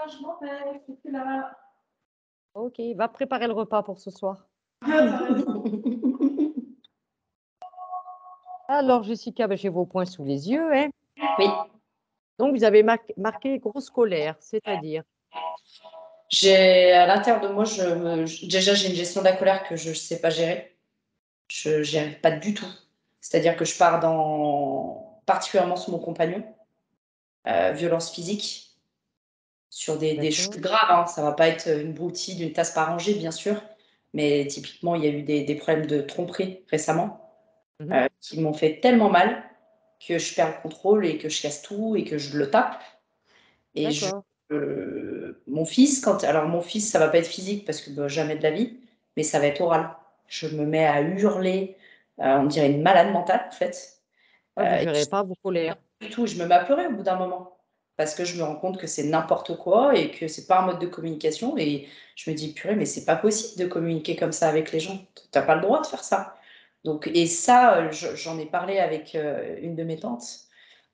je m'en vais, je suis là. Ok, va préparer le repas pour ce soir. Ah, t'as raison. Alors, Jessica, ben, j'ai vos points sous les yeux, hein. Oui, Donc, vous avez marqué grosse colère, c'est-à-dire. j'ai à l'intérieur de moi, déjà j'ai une gestion de la colère que je ne sais pas gérer. Je n'y arrive pas du tout. C'est-à-dire que je pars particulièrement sur mon compagnon, violence physique, sur des D'accord. choses graves. Hein. Ça ne va pas être une broutille d'une tasse pas rangée, bien sûr. Mais typiquement, il y a eu des problèmes de tromperie récemment Mhm. qui m'ont fait tellement mal que je perds le contrôle et que je casse tout et que je le tape. Et D'accord. mon fils, alors mon fils, ça va pas être physique parce que jamais de la vie, mais ça va être oral. Je me mets à hurler, on dirait une malade mentale en fait. Ouais, vous ne Et gérez pas vos colères. du tout, je me mets à pleurer au bout d'un moment parce que je me rends compte que c'est n'importe quoi et que c'est pas un mode de communication. Et je me dis, purée, mais c'est pas possible de communiquer comme ça avec les gens. T'as pas le droit de faire ça. Donc, et ça, j'en ai parlé avec une de mes tantes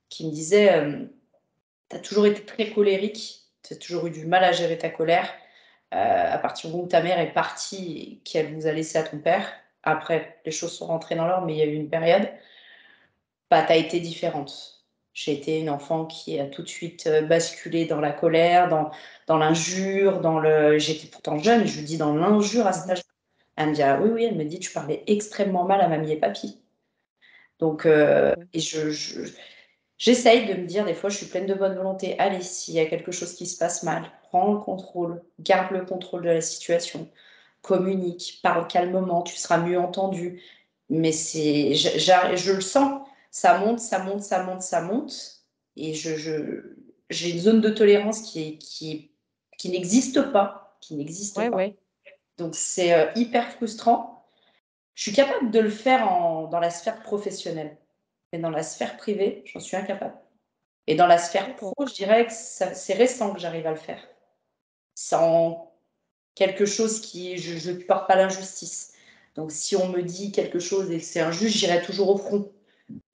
qui me disait, tu as toujours été très colérique, tu as toujours eu du mal à gérer ta colère. À partir du moment où ta mère est partie et qu'elle vous a laissé à ton père, après, les choses sont rentrées dans l'ordre, mais il y a eu une période, bah, tu as été différente. J'ai été une enfant qui a tout de suite basculé dans la colère, dans l'injure, J'étais pourtant jeune, je lui dis dans l'injure à cet âge. Elle me dit, ah oui, oui, elle me dit, tu parlais extrêmement mal à mamie et papy. Donc, et j'essaye de me dire, des fois, je suis pleine de bonne volonté. Allez, s'il y a quelque chose qui se passe mal, prends le contrôle, garde le contrôle de la situation, communique, parle calmement, tu seras mieux entendu. Mais je le sens, ça monte, ça monte, ça monte, ça monte. Et j'ai une zone de tolérance qui n'existe pas, qui n'existe Ouais, pas. ouais. Donc, c'est hyper frustrant. Je suis capable de le faire dans la sphère professionnelle. Mais dans la sphère privée, j'en suis incapable. Et dans la sphère D'accord. pro, je dirais que c'est récent que j'arrive à le faire. Sans quelque chose je ne porte pas l'injustice. Donc si on me dit quelque chose et que c'est injuste, j'irai toujours au front.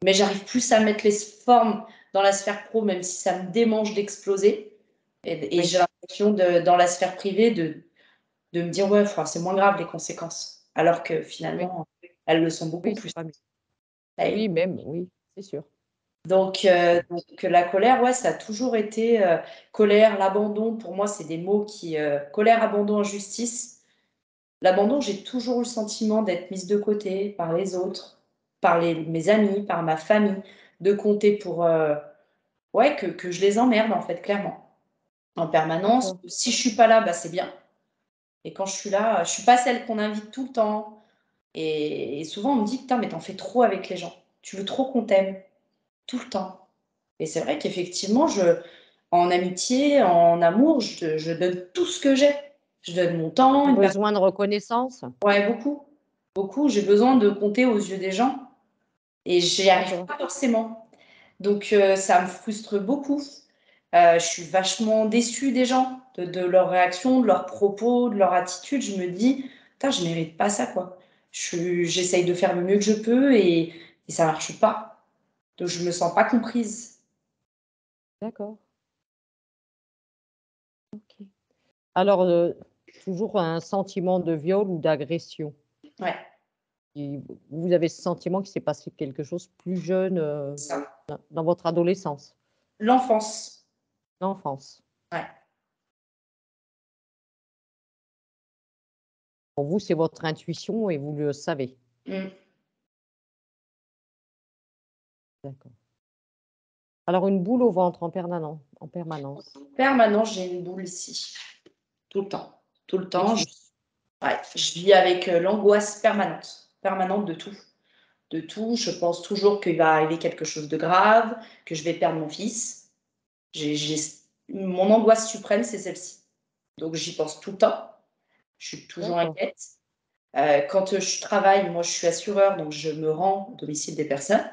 Mais j'arrive plus à mettre les formes dans la sphère pro, même si ça me démange d'exploser. Et Oui. j'ai l'impression, dans la sphère privée, de me dire, ouais, c'est moins grave les conséquences. Alors que Oui, finalement, elles le sont beaucoup oui, c'est plus. pas mieux. Et Oui, même, oui, c'est sûr. Donc, la colère, ouais, ça a toujours été colère, l'abandon. Pour moi, c'est des mots colère, abandon, injustice. L'abandon, j'ai toujours eu le sentiment d'être mise de côté par les autres, par mes amis, par ma famille, de compter pour, ouais, que je les emmerde en fait, clairement, en permanence. D'accord. Si je suis pas là, bah, c'est bien. Et quand je suis là, je suis pas celle qu'on invite tout le temps. Et souvent, on me dit, putain, mais t'en fais trop avec les gens. Tu veux trop qu'on t'aime tout le temps. Et c'est vrai qu'effectivement, en amitié, en amour, je donne tout ce que j'ai. Je donne mon temps, Besoin de reconnaissance? ouais, beaucoup. Beaucoup. J'ai besoin de compter aux yeux des gens et j'y arrive D'accord. pas forcément. Donc, ça me frustre beaucoup. Je suis vachement déçue des gens, de leurs réactions, de leurs propos, de leur attitude. Je me dis, putain, je mérite pas ça, quoi. J'essaye de faire le mieux que je peux et ça marche pas. Donc, je me sens pas comprise. D'accord. OK. Alors, toujours un sentiment de viol ou d'agression? Ouais, Et vous avez ce sentiment qu'il s'est passé quelque chose plus jeune, ça. dans votre adolescence, L'enfance. l'enfance? Ouais. Pour vous, c'est votre intuition et vous le savez? Mmh. D'accord. Alors une boule au ventre en permanence? Permanent, j'ai une boule ici, tout le temps. Tout le temps, Plexus? ouais, je vis avec l'angoisse permanente de tout. De tout. Je pense toujours qu'il va arriver quelque chose de grave, que je vais perdre mon fils. Mon angoisse suprême, c'est celle-ci. Donc j'y pense tout le temps. Je suis toujours D'accord. inquiète. Quand je travaille, moi je suis assureur, donc je me rends au domicile des personnes.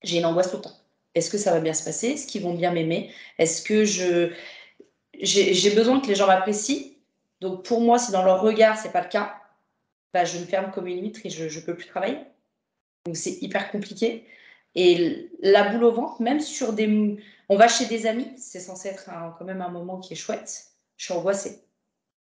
J'ai une angoisse tout le temps. Est-ce que ça va bien se passer? Est-ce qu'ils vont bien m'aimer? Est-ce que j'ai besoin que les gens m'apprécient. Donc pour moi, si dans leur regard, c'est pas le cas, bah, je me ferme comme une huître et je ne peux plus travailler. Donc c'est hyper compliqué. Et la boule au ventre, même sur On va chez des amis, c'est censé être quand même un moment qui est chouette. Je suis angoissée,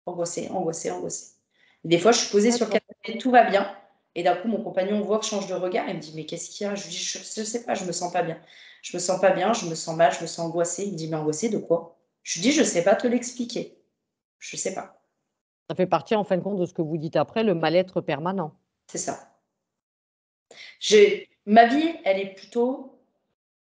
angoissée, angoissée, angoissée. Des fois, je suis posée sur le canapé, tout va bien. Et d'un coup, mon compagnon voit que je change de regard. Il me dit, mais qu'est-ce qu'il y a? Je lui dis, je sais pas, je me sens pas bien. Je me sens pas bien, je me sens mal, je me sens angoissée. Il me dit, mais angoissée de quoi? Je lui dis, je sais pas te l'expliquer. Je sais pas. Ça fait partie, en fin de compte, de ce que vous dites après, le mal-être permanent. C'est ça. Ma vie, elle est plutôt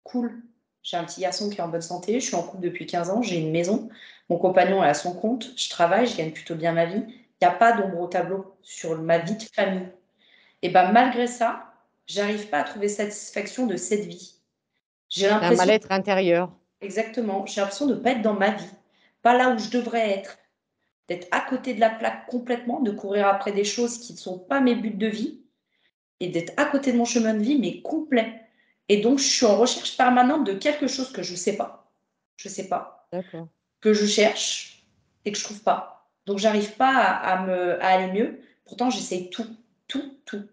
cool. J'ai un petit garçon qui est en bonne santé, je suis en couple depuis 15 ans, j'ai une maison, mon compagnon est à son compte, je travaille, je gagne plutôt bien ma vie. Il n'y a pas d'ombre au tableau sur ma vie de famille. Et ben malgré ça, j'arrive pas à trouver satisfaction de cette vie. J'ai C'est un l'impression, mal-être intérieur. exactement, j'ai l'impression de ne pas être dans ma vie, pas là où je devrais être, d'être à côté de la plaque complètement, de courir après des choses qui ne sont pas mes buts de vie et d'être à côté de mon chemin de vie, mais complet. Et donc, je suis en recherche permanente de quelque chose que je ne sais pas. Je ne sais pas. D'accord. Que je cherche et que je ne trouve pas. Donc, j'arrive pas à aller mieux. Pourtant, j'essaye tout, tout, tout.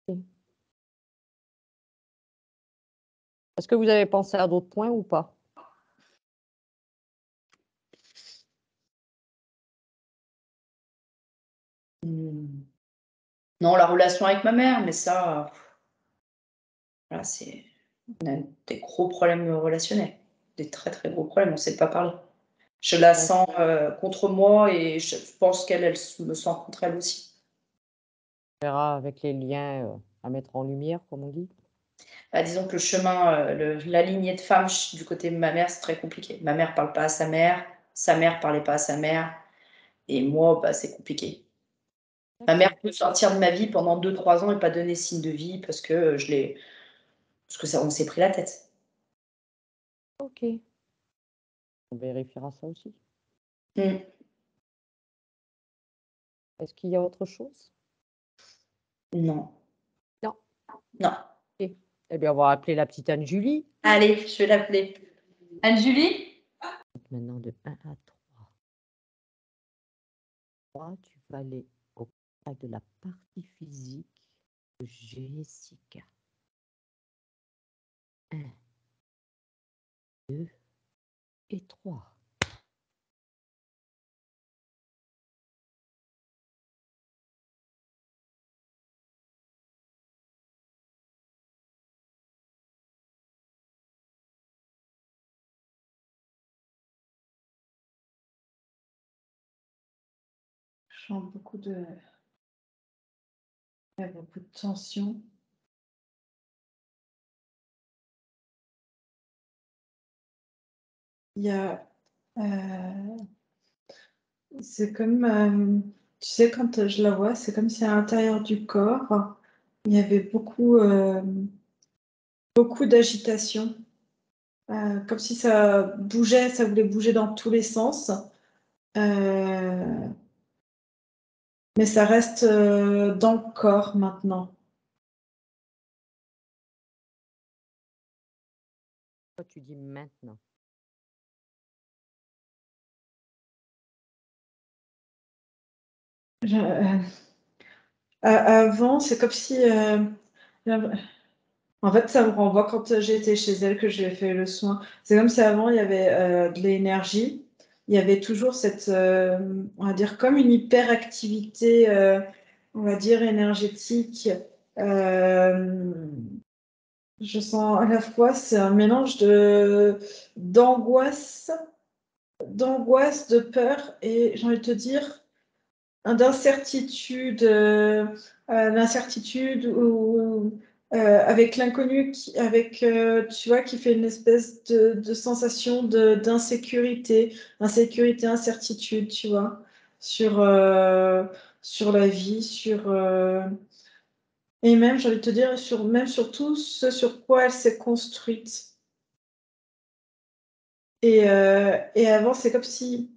OK. Est-ce que vous avez pensé à d'autres points ou pas? Non, la relation avec ma mère, mais ça, voilà, on a des gros problèmes relationnels. Des très, très gros problèmes. On ne sait pas parler. Je la D'acc sens contre moi et je pense qu'elle me sent contre elle aussi. On verra avec les liens, à mettre en lumière, comme on dit. Bah, disons que le chemin, la lignée de femmes du côté de ma mère, c'est très compliqué. Ma mère parle pas à sa mère parlait pas à sa mère, et moi, bah, c'est compliqué. Ma mère D'accord. peut sortir de ma vie pendant 2-3 ans et pas donner signe de vie parce que on s'est pris la tête. OK. On vérifiera ça aussi. Mmh. Est-ce qu'il y a autre chose? Non, Non. non. OK. Eh bien, on va appeler la petite Anne-Julie. Allez, je vais l'appeler. Anne-Julie? Maintenant de 1 à 3. 3, tu vas aller au contact de la partie physique de Jessica. 1, 2 et 3. Je sens beaucoup de tension. Il y a, c'est comme, tu sais, quand je la vois, c'est comme si à l'intérieur du corps, il y avait beaucoup d'agitation, comme si ça bougeait, ça voulait bouger dans tous les sens, mais ça reste, dans le corps maintenant. Toi, tu dis maintenant. Je avant, c'est comme si, en fait, ça me renvoie quand j'ai été chez elle, que j'ai fait le soin. C'est comme si avant, il y avait de l'énergie. Il y avait toujours cette, on va dire, comme une hyperactivité, on va dire, énergétique. Euh, je sens à la fois, c'est un mélange d'angoisse, de peur et j'ai envie de te dire, d'incertitude, l'incertitude ou avec l'inconnu, avec tu vois, qui fait une espèce de sensation d'insécurité, incertitude, tu vois, sur sur la vie, et même j'ai envie de te dire même sur tout ce sur quoi elle s'est construite. Et avant, c'est comme si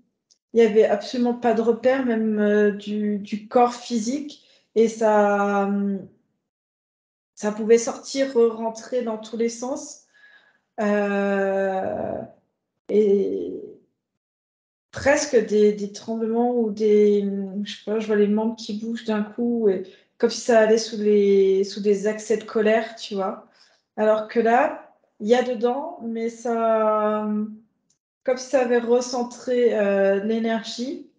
il y avait absolument pas de repère, même du corps physique, et ça pouvait sortir, rentrer dans tous les sens, et presque des tremblements ou je sais pas, je vois les membres qui bougent d'un coup, et comme si ça allait sous des accès de colère, tu vois. Alors que là, il y a dedans, mais ça, comme si ça avait recentré l'énergie,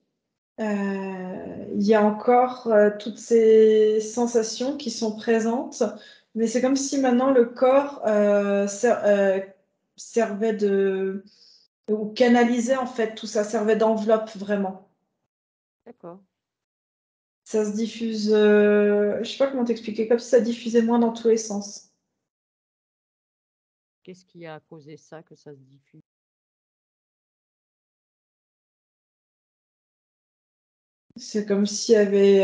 il y a encore toutes ces sensations qui sont présentes, mais c'est comme si maintenant le corps servait ou canalisait en fait tout ça, servait d'enveloppe vraiment. D'accord. Ça se diffuse, je sais pas comment t'expliquer, comme si ça diffusait moins dans tous les sens. Qu'est-ce qui a causé ça, que ça se diffuse? C'est comme s'il y avait,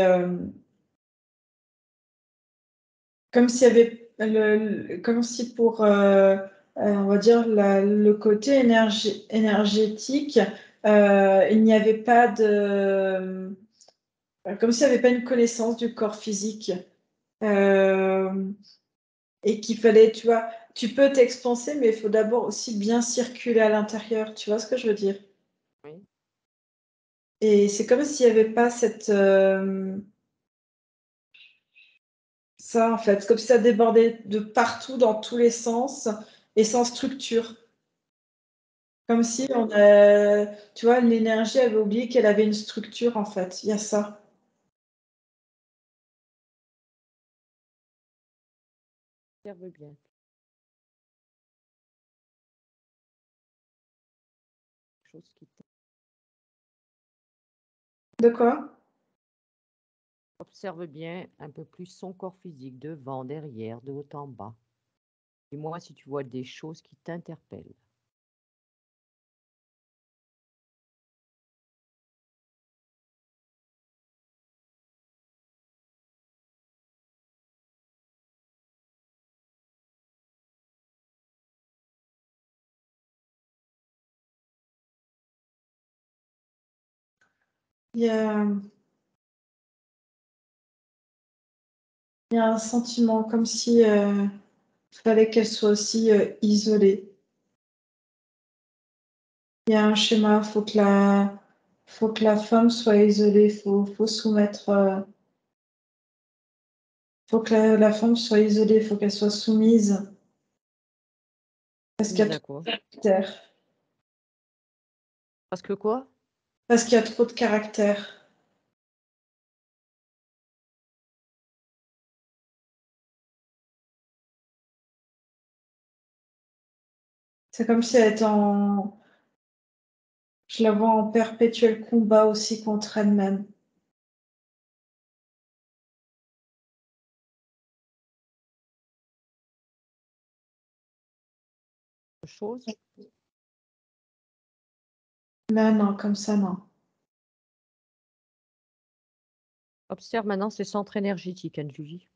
comme s'il y avait comme si pour, on va dire le côté énergétique, il n'y avait pas de, comme s'il n'y avait pas une connaissance du corps physique. Et qu'il fallait, tu vois, tu peux t'expanser, mais il faut d'abord aussi bien circuler à l'intérieur. Tu vois ce que je veux dire? Oui. Et c'est comme s'il n'y avait pas cette, ça, en fait, comme si ça débordait de partout, dans tous les sens, et sans structure. Comme si tu vois, l'énergie avait oublié qu'elle avait une structure, en fait. Il y a ça. Observe bien. Quelque chose qui De quoi? observe bien un peu plus son corps physique, devant, derrière, de haut en bas. Dis-moi si tu vois des choses qui t'interpellent. Il y a, il y a un sentiment comme si fallait qu'elle soit aussi isolée. Il y a un schéma, faut que la femme soit isolée, faut soumettre, faut que la femme soit isolée, faut qu'elle soit soumise, parce qu'il y Mise a à trop quoi? de caractère. Parce que quoi? Parce qu'il y a trop de caractère. C'est comme si elle était je la vois en perpétuel combat aussi contre elle-même. Chose? Là, non, comme ça, non. Observe maintenant ses centres énergétiques, Anne-Julie.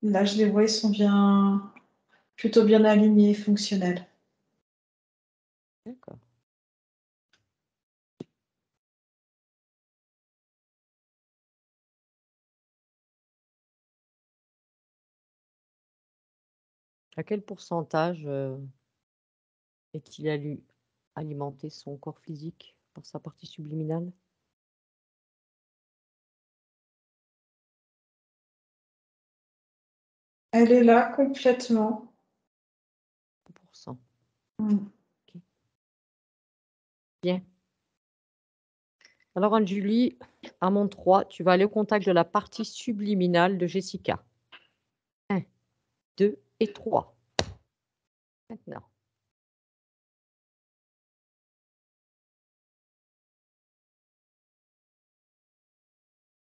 Là, je les vois, ils sont plutôt bien alignés, fonctionnels. D'accord. À quel pourcentage est-il alimenté son corps physique par sa partie subliminale? Elle est là complètement. 100%. Mm. Ok. Bien. Alors, Anne-Julie, à mon 3, tu vas aller au contact de la partie subliminale de Jessica. 1, 2 et 3. Maintenant.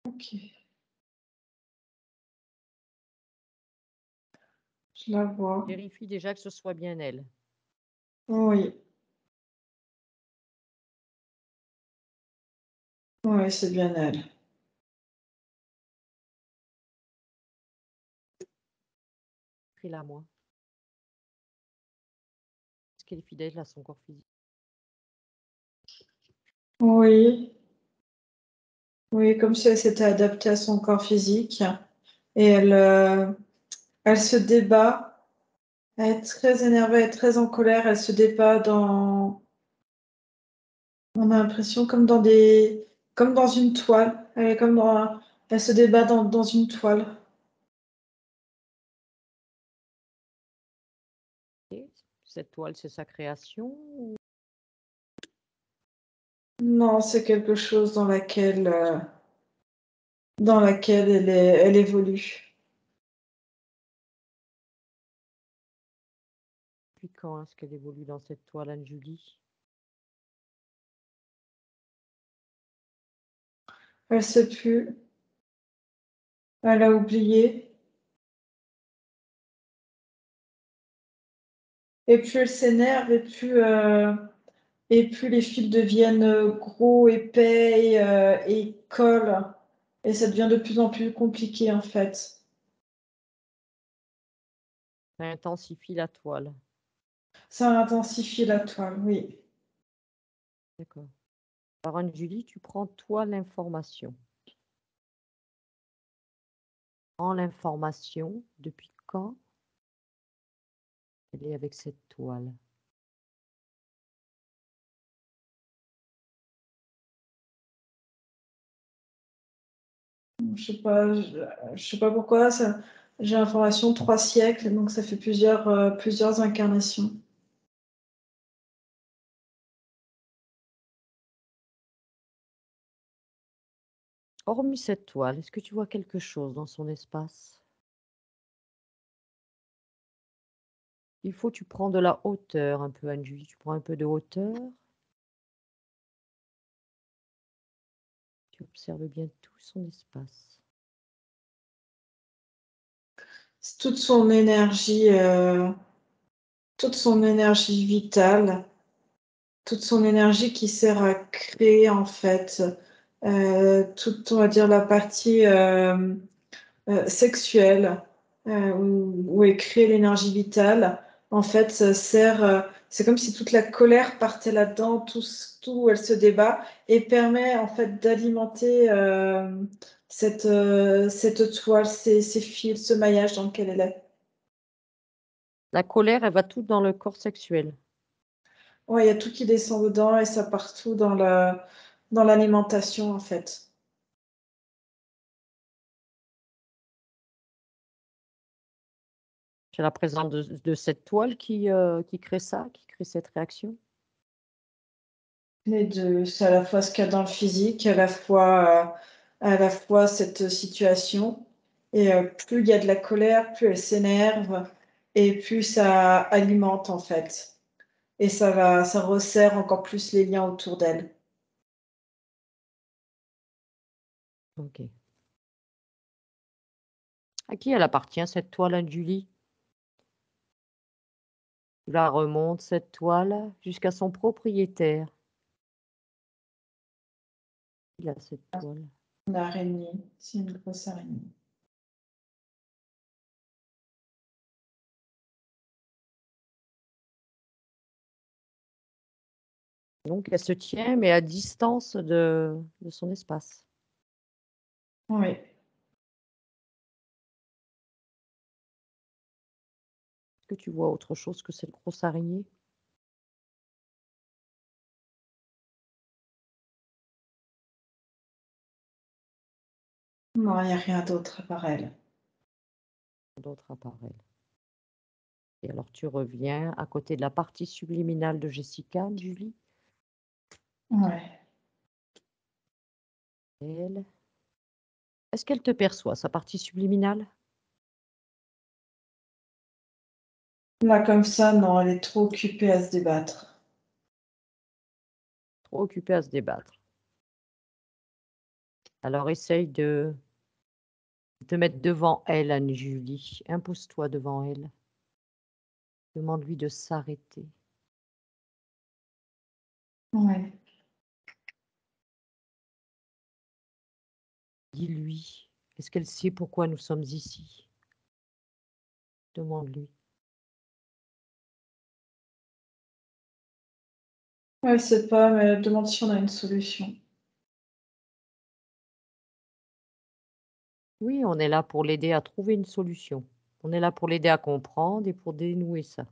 Ok. Je la vois. Vérifie déjà que ce soit bien elle. Oui. Oui, c'est bien elle. Pris-la moi. Est-ce qu'elle est fidèle à son corps physique? Oui. Oui, comme si elle s'était adaptée à son corps physique. Et elle se débat. Elle est très énervée, elle est très en colère. Elle se débat On a l'impression comme dans une toile. Elle se débat dans une toile. Et cette toile, c'est sa création ou Non, c'est quelque chose dans laquelle elle évolue. depuis quand est-ce qu'elle évolue dans cette toile, Anne-Julie? Elle sait plus. Elle a oublié. Et plus elle s'énerve, et plus les fils deviennent gros, épais et collent. Et ça devient de plus en plus compliqué en fait. Ça intensifie la toile. Ça intensifie la toile, oui. D'accord. Alors, Anne-Julie, tu prends toi l'information. En l'information, depuis quand elle est avec cette toile? Je sais pas pourquoi, j'ai l'information 3 siècles, donc ça fait plusieurs incarnations. Hormis cette toile, est-ce que tu vois quelque chose dans son espace? Il faut que tu prends de la hauteur un peu, Anne-Julie. Tu prends un peu de hauteur. Tu observes bien tout son espace. C'est toute son énergie vitale, toute son énergie qui sert à créer en fait toute, on va dire, la partie sexuelle où est créée l'énergie vitale. En fait, ça sert, c'est comme si toute la colère partait là-dedans, tout où elle se débat et permet en fait d'alimenter cette toile, ces fils, ce maillage dans lequel elle est. La colère, elle va tout dans le corps sexuel. Ouais, il y a tout qui descend dedans et ça part tout dans l'alimentation, en fait. C'est la présence de cette toile qui crée ça, qui crée cette réaction. Les deux, c'est à la fois ce qu'il y a dans le physique, à la fois cette situation. Et plus il y a de la colère, plus elle s'énerve et plus ça alimente, en fait. Et ça resserre encore plus les liens autour d'elle. Ok. À qui elle appartient, cette toile, Anne-Julie? Tu la remontes, cette toile, jusqu'à son propriétaire. Il a cette toile. Une araignée, c'est une grosse araignée. Donc, elle se tient, mais à distance de son espace. Oui. Est-ce que tu vois autre chose que cette grosse araignée? Non, il n'y a rien d'autre à part elle. D'autres à part elle. Et alors, tu reviens à côté de la partie subliminale de Jessica, Julie. Ouais. Elle. Est-ce qu'elle te perçoit, sa partie subliminale? Là, comme ça, non, elle est trop occupée à se débattre. Trop occupée à se débattre. Alors, essaye de te mettre devant elle, Anne-Julie. Impose-toi devant elle. Demande-lui de s'arrêter. Ouais. Dis-lui. Est-ce qu'elle sait pourquoi nous sommes ici? Demande-lui. Ouais, elle sait pas, mais elle demande si on a une solution. Oui, on est là pour l'aider à trouver une solution. On est là pour l'aider à comprendre et pour dénouer ça.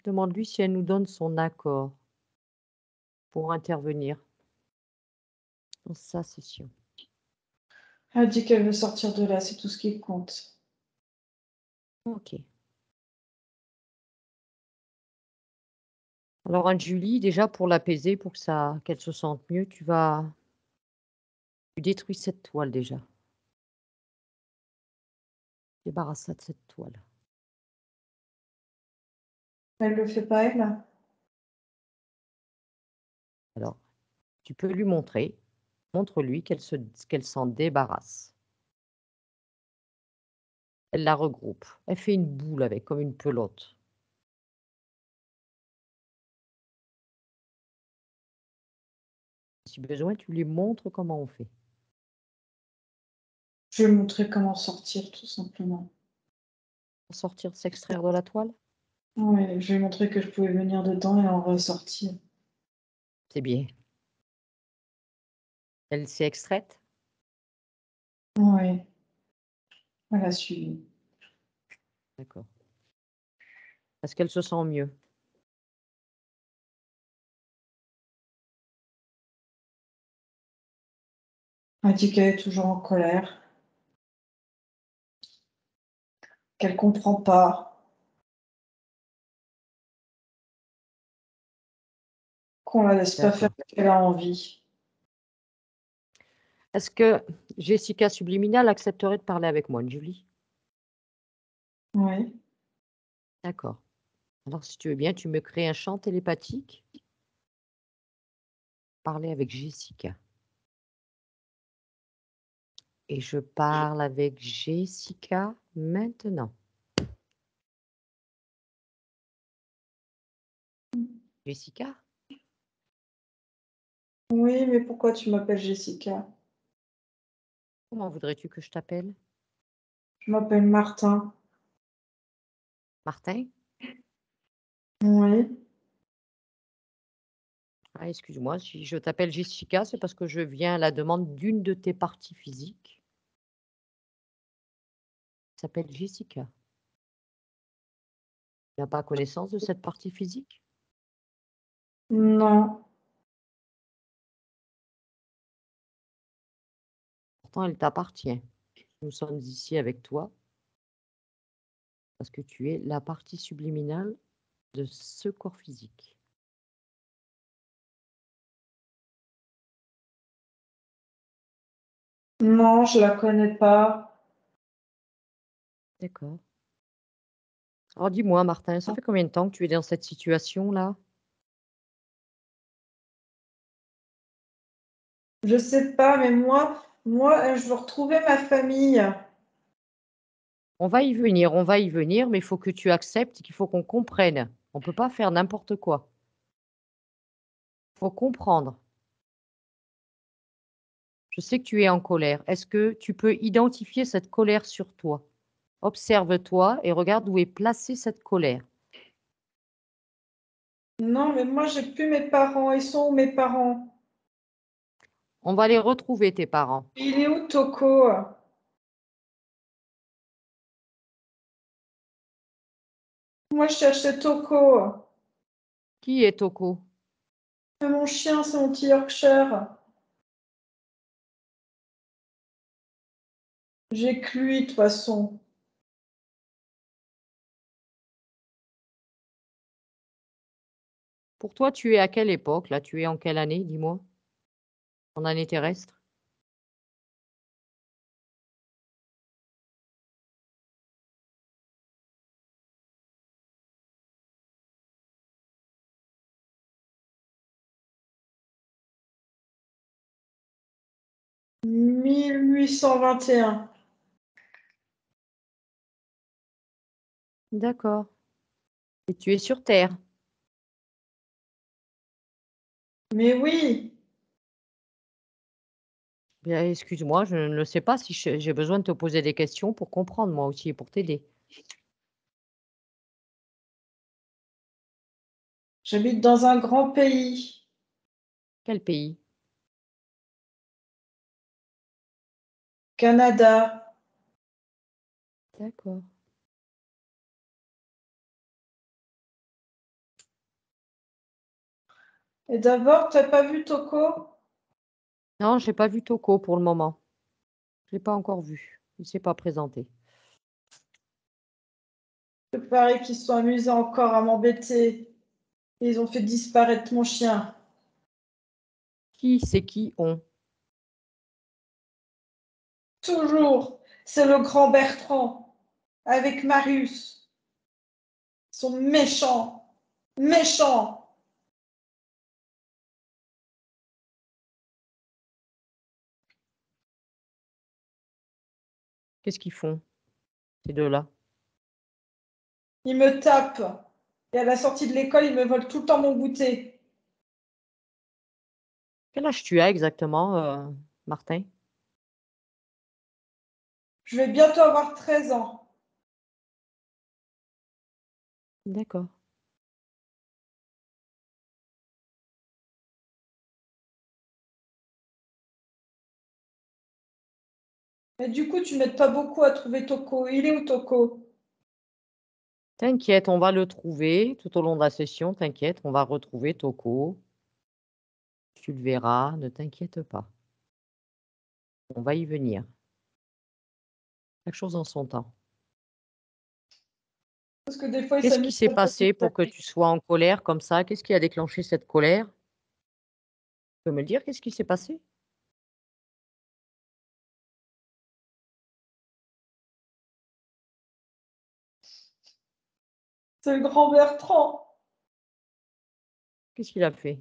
Demande-lui si elle nous donne son accord pour intervenir dans sa session. Elle dit qu'elle veut sortir de là, c'est tout ce qui compte. Ok. Alors, Anne-Julie, déjà pour l'apaiser, pour qu'elle se sente mieux, tu détruis cette toile déjà. Débarrasse-toi de cette toile. Elle le fait pas, elle? Alors, tu peux lui montrer. Montre-lui qu'elle s'en débarrasse. Elle la regroupe. Elle fait une boule avec, comme une pelote. Si besoin, tu lui montres comment on fait. Je vais lui montrer comment sortir, tout simplement. Sortir, s'extraire de la toile? Oui, je vais lui montrer que je pouvais venir dedans et en ressortir. C'est bien. Elle s'est extraite? Oui, elle a suivi. D'accord. Est-ce qu'elle se sent mieux? Elle dit qu'elle est toujours en colère, qu'elle comprend pas, qu'on la laisse pas faire D'accord. ce qu'elle a envie. Est-ce que Jessica Subliminal accepterait de parler avec moi, Julie? Oui. D'accord. Alors, si tu veux bien, tu me crées un champ télépathique. Parler avec Jessica. Et je parle avec Jessica maintenant. Jessica? Oui, mais pourquoi tu m'appelles Jessica? Comment voudrais-tu que je t'appelle? Je m'appelle Martin. Martin? Oui. Ah, excuse-moi, si je t'appelle Jessica, c'est parce que je viens à la demande d'une de tes parties physiques. Elle s'appelle Jessica. Tu n'as pas connaissance de cette partie physique? Non. Pourtant, elle t'appartient. Nous sommes ici avec toi parce que tu es la partie subliminale de ce corps physique. Non, je la connais pas. D'accord. Alors dis-moi, Martin, ça fait combien de temps que tu es dans cette situation-là? Je sais pas, mais moi, je veux retrouver ma famille. On va y venir, mais il faut que tu acceptes qu'il faut qu'on comprenne. On ne peut pas faire n'importe quoi. Il faut comprendre. Je sais que tu es en colère. Est-ce que tu peux identifier cette colère sur toi? Observe-toi et regarde où est placée cette colère. Non, mais moi, j'ai plus mes parents. Ils sont où mes parents? On va les retrouver, tes parents. Il est où Toko? Moi, je cherchais Toko. Qui est Toko? C'est mon chien, c'est mon petit Yorkshire. J'ai que lui, de toute façon. Pour toi, tu es à quelle époque, là? Tu es en quelle année, dis-moi? En année terrestre? 1821. D'accord. Et tu es sur Terre. Mais oui, Bien, excuse-moi, je ne sais pas si j'ai besoin de te poser des questions pour comprendre, moi aussi, et pour t'aider. j'habite dans un grand pays. Quel pays? Canada. D'accord. Et d'abord, t'as pas vu Toko? Non, j'ai pas vu Toko pour le moment. Je l'ai pas encore vu. Il s'est pas présenté. Il paraît qu'ils se sont amusés encore à m'embêter. Ils ont fait disparaître mon chien. Qui c'est qui on? Toujours, c'est le grand Bertrand, avec Marius. Ils sont méchants, méchants. Qu'est-ce qu'ils font, ces deux-là? Ils me tapent. Et à la sortie de l'école, ils me volent tout le temps mon goûter. Quel âge tu as exactement, Martin? Je vais bientôt avoir 13 ans. D'accord. Mais du coup, tu m'aides pas beaucoup à trouver Toko. Il est où Toko? T'inquiète, on va le trouver tout au long de la session. T'inquiète, on va retrouver Toko. Tu le verras, ne t'inquiète pas. On va y venir. Chaque chose en son temps. Parce que des fois, il Qu'est-ce qui s'amuse s'est pas trop. passé pour que tu sois en colère comme ça? Qu'est-ce qui a déclenché cette colère? Tu peux me le dire, qu'est-ce qui s'est passé? C'est le grand Bertrand. Qu'est-ce qu'il a fait?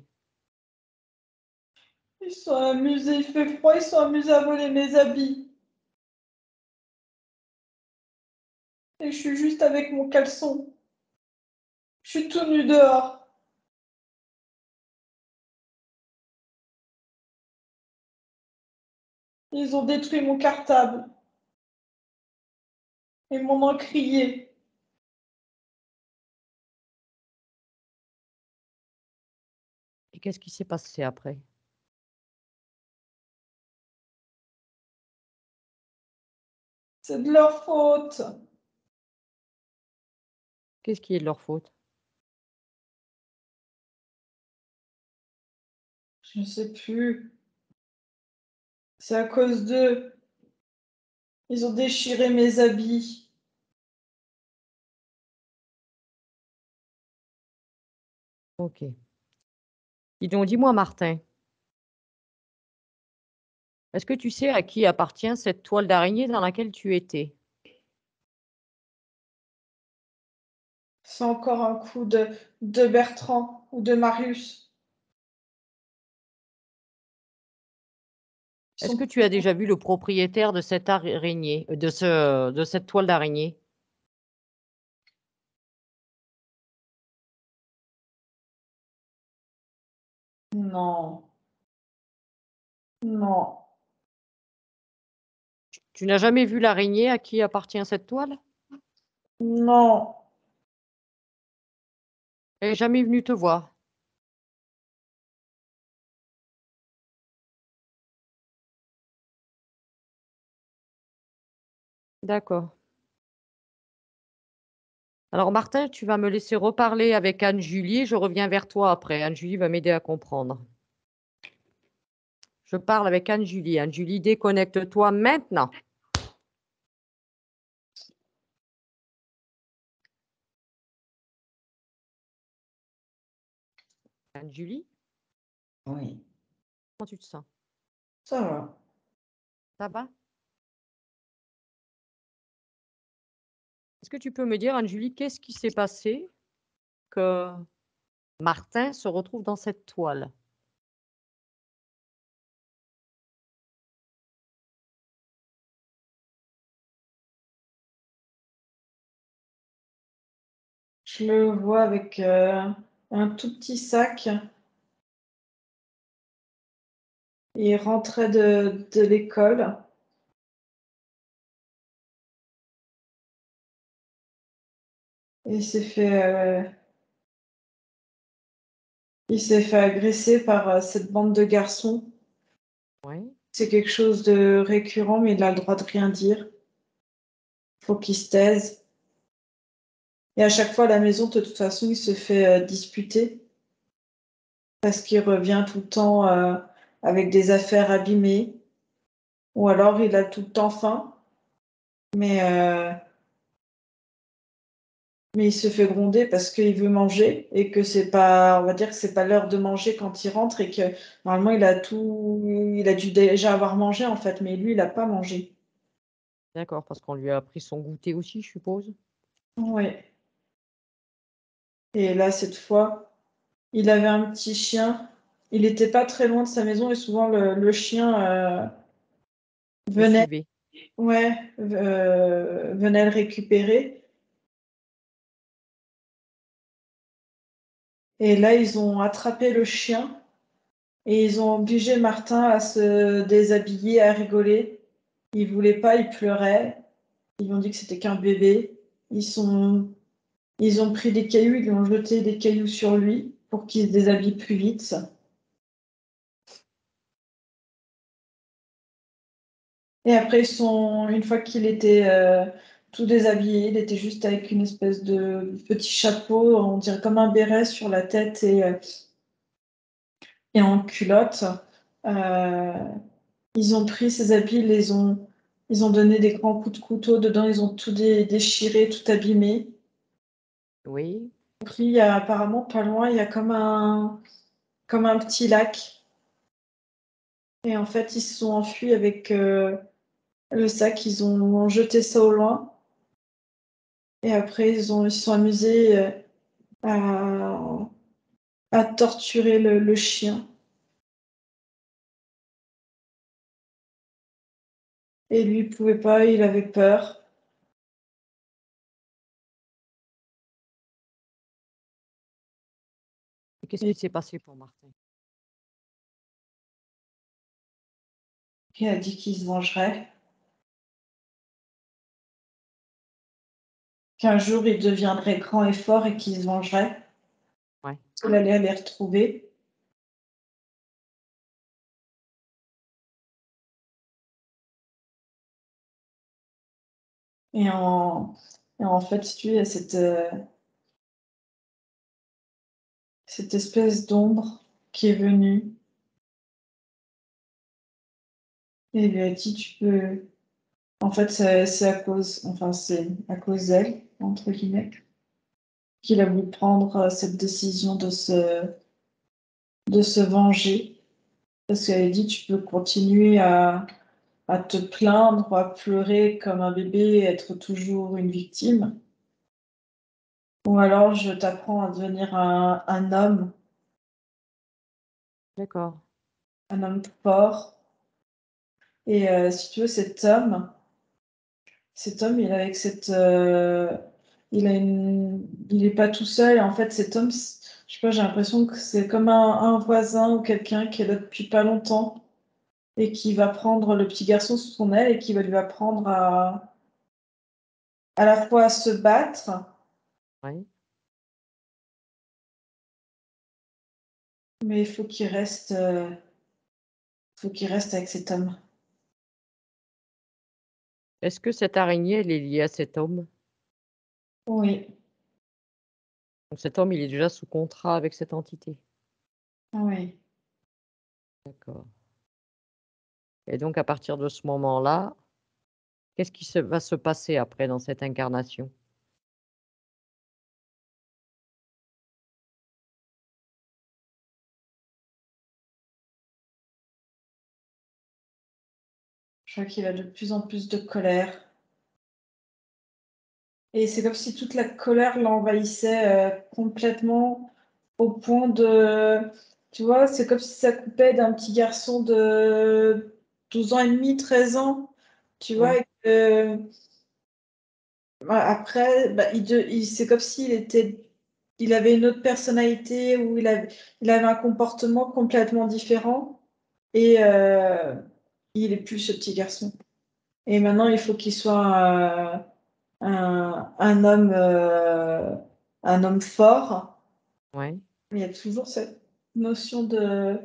Ils se sont amusés, il fait froid, ils se sont amusés à voler mes habits. Et je suis juste avec mon caleçon. Je suis tout nu dehors. Ils ont détruit mon cartable et mon encrier. Et qu'est-ce qui s'est passé après? C'est de leur faute. Qu'est-ce qui est de leur faute? Je ne sais plus. C'est à cause d'eux. Ils ont déchiré mes habits. Ok. Dis donc, dis-moi, Martin, est-ce que tu sais à qui appartient cette toile d'araignée dans laquelle tu étais? C'est encore un coup de Bertrand ou de Marius. Ils Est-ce sont que tu as déjà vu le propriétaire de cette araignée, de cette toile d'araignée? Non, non, Tu n'as jamais vu l'araignée à qui appartient cette toile? non. Elle est jamais venue te voir. D'accord. Alors Martin, tu vas me laisser reparler avec Anne-Julie, je reviens vers toi après. Anne-Julie va m'aider à comprendre. Je parle avec Anne-Julie. Anne-Julie, déconnecte-toi maintenant. Anne-Julie, Oui, comment tu te sens? Ça va. Ça va? Est-ce que tu peux me dire, Anne-Julie, qu'est-ce qui s'est passé que Martin se retrouve dans cette toile? Je le vois avec un tout petit sac. Il rentrait de l'école. Et il s'est fait agresser par cette bande de garçons. Oui. C'est quelque chose de récurrent, mais il a le droit de rien dire. Faut qu'il se taise. Et à chaque fois à la maison, de toute façon, il se fait disputer. parce qu'il revient tout le temps avec des affaires abîmées, ou alors il a tout le temps faim, mais il se fait gronder parce qu'il veut manger et que c'est pas, on va dire que c'est pas l'heure de manger quand il rentre et que normalement il a dû déjà avoir mangé en fait, mais lui il a pas mangé. D'accord, parce qu'on lui a pris son goûter aussi, je suppose? Ouais. Et là cette fois, il avait un petit chien. Il n'était pas très loin de sa maison et souvent le chien Le venait, suivait. ouais, venait le récupérer. Et là, ils ont attrapé le chien et ils ont obligé Martin à se déshabiller, à rigoler. Il voulait pas, il pleurait. Ils lui ont dit que c'était qu'un bébé. Ils ont pris des cailloux, ils lui ont jeté des cailloux sur lui pour qu'il se déshabille plus vite. Et après, une fois qu'il était tout déshabillé, il était juste avec une espèce de petit chapeau, on dirait comme un béret sur la tête et en culotte. Euh, Ils ont pris ses habits, ils ont donné des grands coups de couteau dedans, ils ont tout déchiré, tout abîmé. Oui, Puis, il y a apparemment pas loin, il y a comme un petit lac. Et en fait, ils se sont enfuis avec le sac, ils ont jeté ça au loin. Et après, ils se sont amusés à, à torturer le chien. Et lui, il pouvait pas, il avait peur. et qu'est-ce qui Et s'est passé pour Martin? il a dit qu'il se vengerait. Qu'un jour, il deviendrait grand et fort et qu'il se vengerait. Ouais, Il allait les retrouver. Et en fait, si tu veux, il y a cette espèce d'ombre qui est venue et il lui a dit, tu peux. En fait, c'est à cause, enfin, c'est à cause d'elle, entre guillemets, qu'il a voulu prendre cette décision de se venger. Parce qu'elle a dit, tu peux continuer à te plaindre ou à pleurer comme un bébé, être toujours une victime. Ou alors, je t'apprends à devenir d'accord. un homme fort. Et si tu veux, cet homme, il est avec il est pas tout seul. En fait, cet homme, je sais pas, j'ai l'impression que c'est comme un voisin ou quelqu'un qui est là depuis pas longtemps et qui va prendre le petit garçon sous son aile et qui va lui apprendre à la fois à se battre, Ouais. mais il faut qu'il reste avec cet homme. Est-ce que cette araignée, elle est liée à cet homme? Oui, Donc cet homme, il est déjà sous contrat avec cette entité? oui. D'accord, et donc à partir de ce moment-là, qu'est-ce qui se va se passer après dans cette incarnation? Je crois qu'il a de plus en plus de colère. Et c'est comme si toute la colère l'envahissait complètement au point de... Tu vois, c'est comme si ça coupait d'un petit garçon de 12 ans et demi, 13 ans. Tu vois, Ouais, et que, bah, après, bah, c'est comme il avait une autre personnalité ou il avait un comportement complètement différent. Et il est plus ce petit garçon. Et maintenant, il faut qu'il soit un homme fort. ouais, Mais il y a toujours cette notion de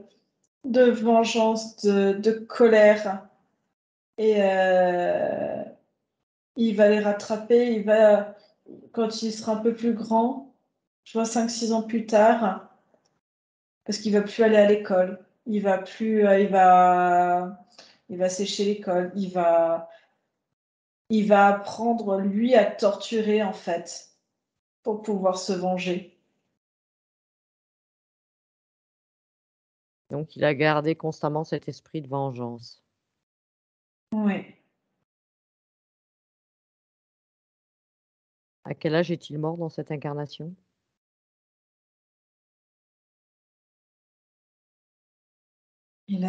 vengeance, de colère. Et il va les rattraper. Quand il sera un peu plus grand, je vois 5 6 ans plus tard, parce qu'il va plus aller à l'école, il va sécher l'école, il va apprendre lui à torturer en fait pour pouvoir se venger. Donc il a gardé constamment cet esprit de vengeance. Oui. À quel âge est-il mort dans cette incarnation? Il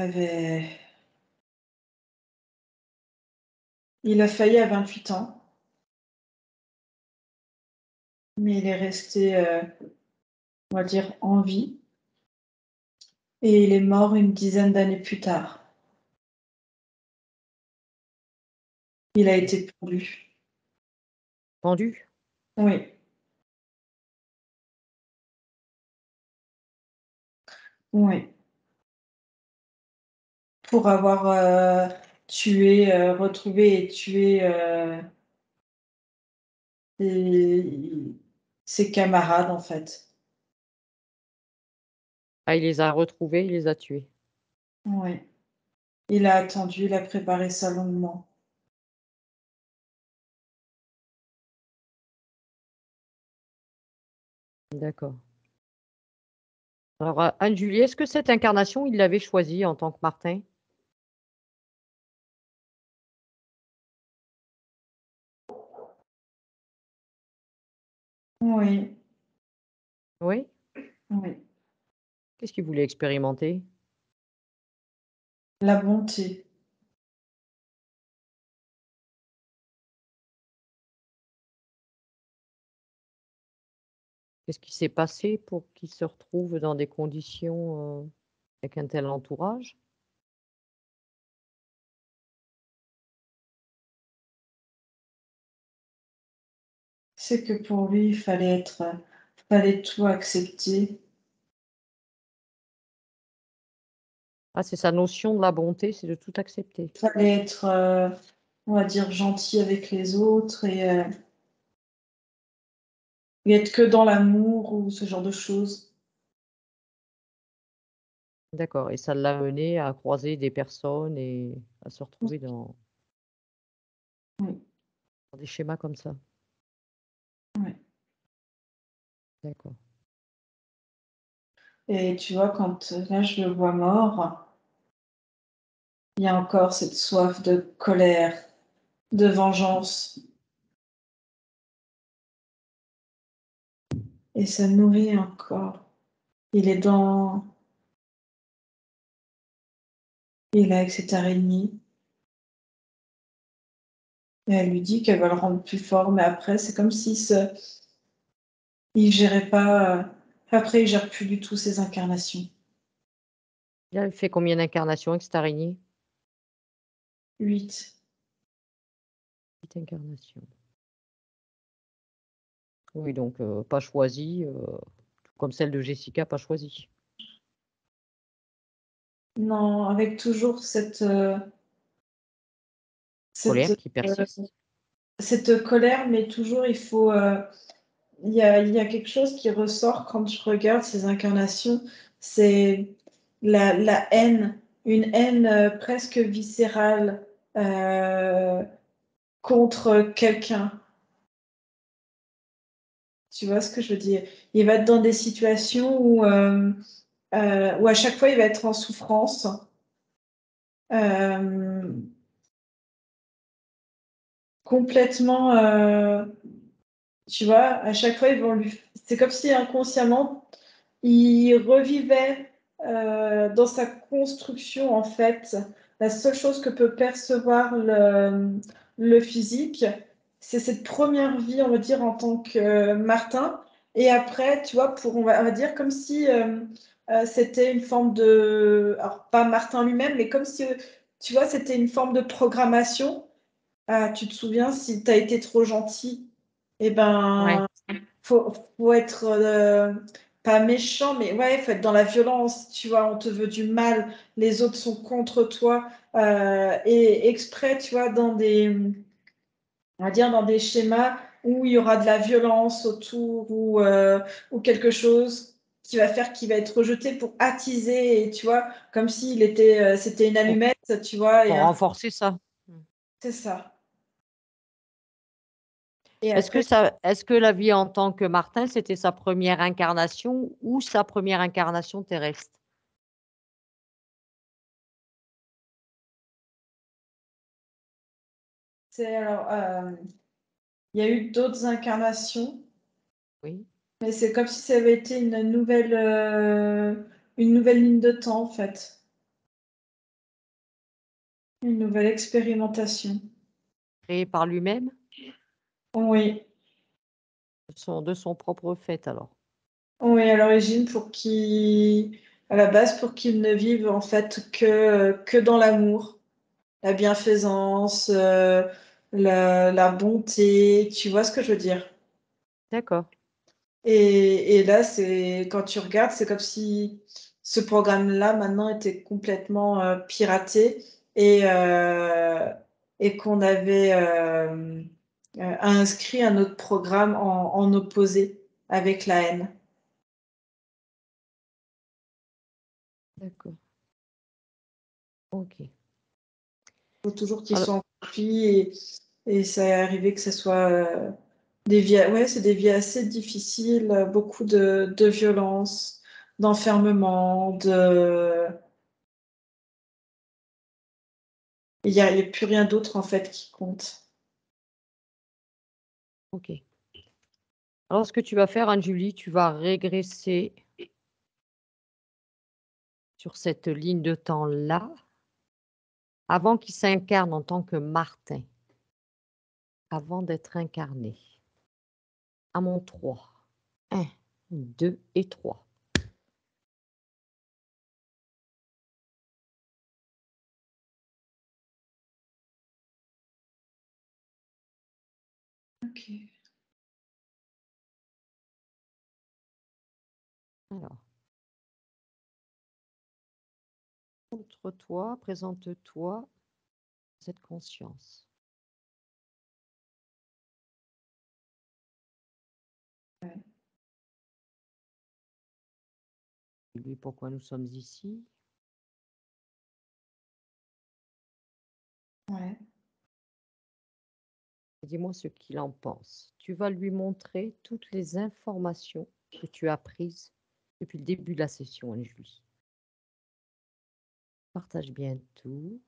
a failli à 28 ans, mais il est resté, on va dire, en vie. Et il est mort une dizaine d'années plus tard. Il a été pendu. Pendu? Oui. Oui. Pour avoir retrouvé et tué ses camarades, en fait. Ah, il les a retrouvés, il les a tués. Oui. Il a attendu, il a préparé ça longuement. D'accord. Alors, Anne-Julie, est-ce que cette incarnation, il l'avait choisie en tant que Martin? Oui, Oui? oui. Qu'est-ce qu'il voulait expérimenter? La bonté. Qu'est-ce qui s'est passé pour qu'il se retrouve dans des conditions, avec un tel entourage? C'est que pour lui, il fallait tout accepter. Ah, c'est sa notion de la bonté, c'est de tout accepter. Il fallait être, on va dire, gentil avec les autres et être que dans l'amour ou ce genre de choses. D'accord, et ça l'a amené à croiser des personnes et à se retrouver dans Oui, des schémas comme ça? oui. D'accord. Et tu vois, quand là, je le vois mort, il y a encore cette soif de colère, de vengeance. Et ça nourrit encore. Il est dans. Il est là avec cette araignée. Et elle lui dit qu'elle va le rendre plus fort, mais après, c'est comme si il gérait pas. Après, il gère plus du tout ses incarnations. Il a fait combien d'incarnations avec cette araignée? 8. 8 incarnations. Oui, donc pas choisie, tout comme celle de Jessica, pas choisie. Non, avec toujours cette, Colère qui persiste. cette colère, mais toujours il y a quelque chose qui ressort quand je regarde ces incarnations, c'est la haine, une haine presque viscérale euh, contre quelqu'un. Tu vois ce que je veux dire? Il va être dans des situations où à chaque fois il va être en souffrance. euh, Complètement, tu vois, à chaque fois ils vont lui. C'est comme si inconsciemment il revivait dans sa construction, en fait, la seule chose que peut percevoir le physique, c'est cette première vie, on va dire, en tant que Martin. Et après, tu vois, on va dire comme si c'était une forme de. Alors, pas Martin lui-même, mais comme si, tu vois, c'était une forme de programmation. Ah, tu te souviens, si tu as été trop gentil, eh Ouais. ben, faut être pas méchant, mais ouais, faut être dans la violence, tu vois, on te veut du mal, les autres sont contre toi, et exprès, tu vois, on va dire dans des schémas où il y aura de la violence autour ou quelque chose. qui va faire qu'il va être rejeté pour attiser, et tu vois, comme s'il était, c'était une allumette, tu vois, et Pour renforcer ça. c'est ça. Et Est-ce après, que la vie en tant que Martin, c'était sa première incarnation ou sa première incarnation terrestre? c'est alors, il y a eu d'autres incarnations, Oui, mais c'est comme si ça avait été une nouvelle ligne de temps, en fait. Une nouvelle expérimentation. créé par lui-même, Oui. de son propre fait alors. Oui, à l'origine, à la base, pour qu'il ne vive en fait que dans l'amour, la bienfaisance, la bonté, tu vois ce que je veux dire? D'accord, Et là, quand tu regardes, c'est comme si ce programme-là, maintenant, était complètement piraté, et, euh, et qu'on avait inscrit un autre programme en opposé avec la haine. d'accord. OK. Faut toujours qu'ils Alors soient en conflit, et ça est arrivé que ce soit ouais, c'est des vies assez difficiles, beaucoup de violence, d'enfermement, il y a plus rien d'autre en fait qui compte. OK. Alors ce que tu vas faire, Anne-Julie, tu vas régresser sur cette ligne de temps-là, avant qu'il s'incarne en tant que Martin, avant d'être incarné. À mon 3. 1, 2 et 3. Ok. Alors, montre-toi, présente-toi, cette conscience. Ouais. Dis-lui pourquoi nous sommes ici. Ouais. Dis-moi ce qu'il en pense. Tu vas lui montrer toutes les informations que tu as prises depuis le début de la session, Anne-Julie. Partage bien tout.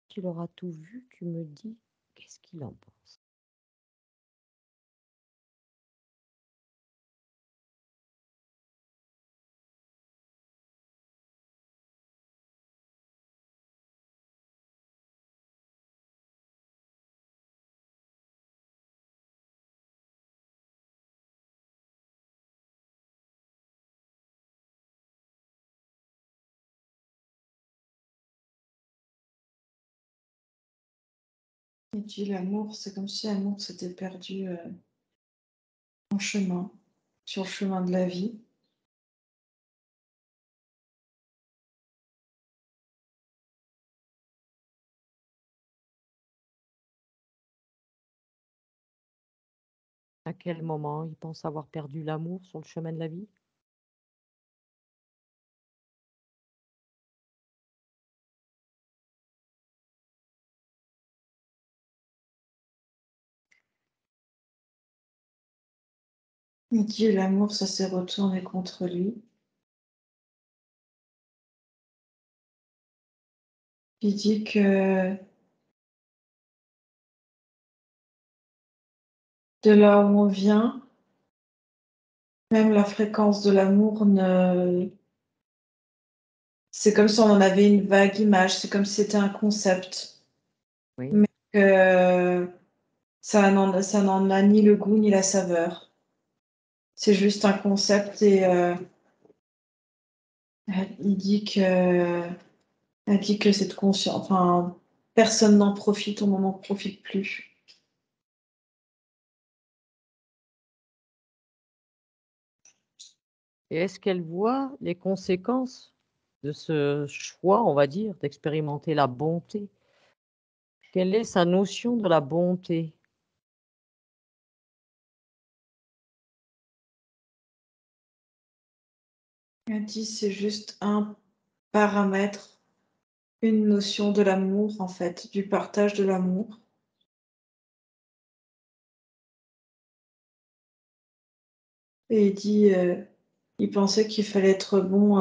Tu l'auras tout vu, tu me dis qu'est-ce qu'il en pense. Et puis l'amour, c'est comme si l'amour s'était perdu en chemin, sur le chemin de la vie. À quel moment il pense avoir perdu l'amour sur le chemin de la vie? Et puis l'amour, ça s'est retourné contre lui. Il dit que de là où on vient, même la fréquence de l'amour ne... C'est comme si on en avait une vague image, c'est comme si c'était un concept. Oui. Mais que ça n'en a ni le goût ni la saveur. C'est juste un concept, et il dit que, elle dit que cette conscience, enfin, personne n'en profite, on n'en profite plus. Et est-ce qu'elle voit les conséquences de ce choix, on va dire, d'expérimenter la bonté? Quelle est sa notion de la bonté? Elle dit c'est juste un paramètre, une notion de l'amour en fait, du partage de l'amour. Et il dit, il pensait qu'il fallait être bon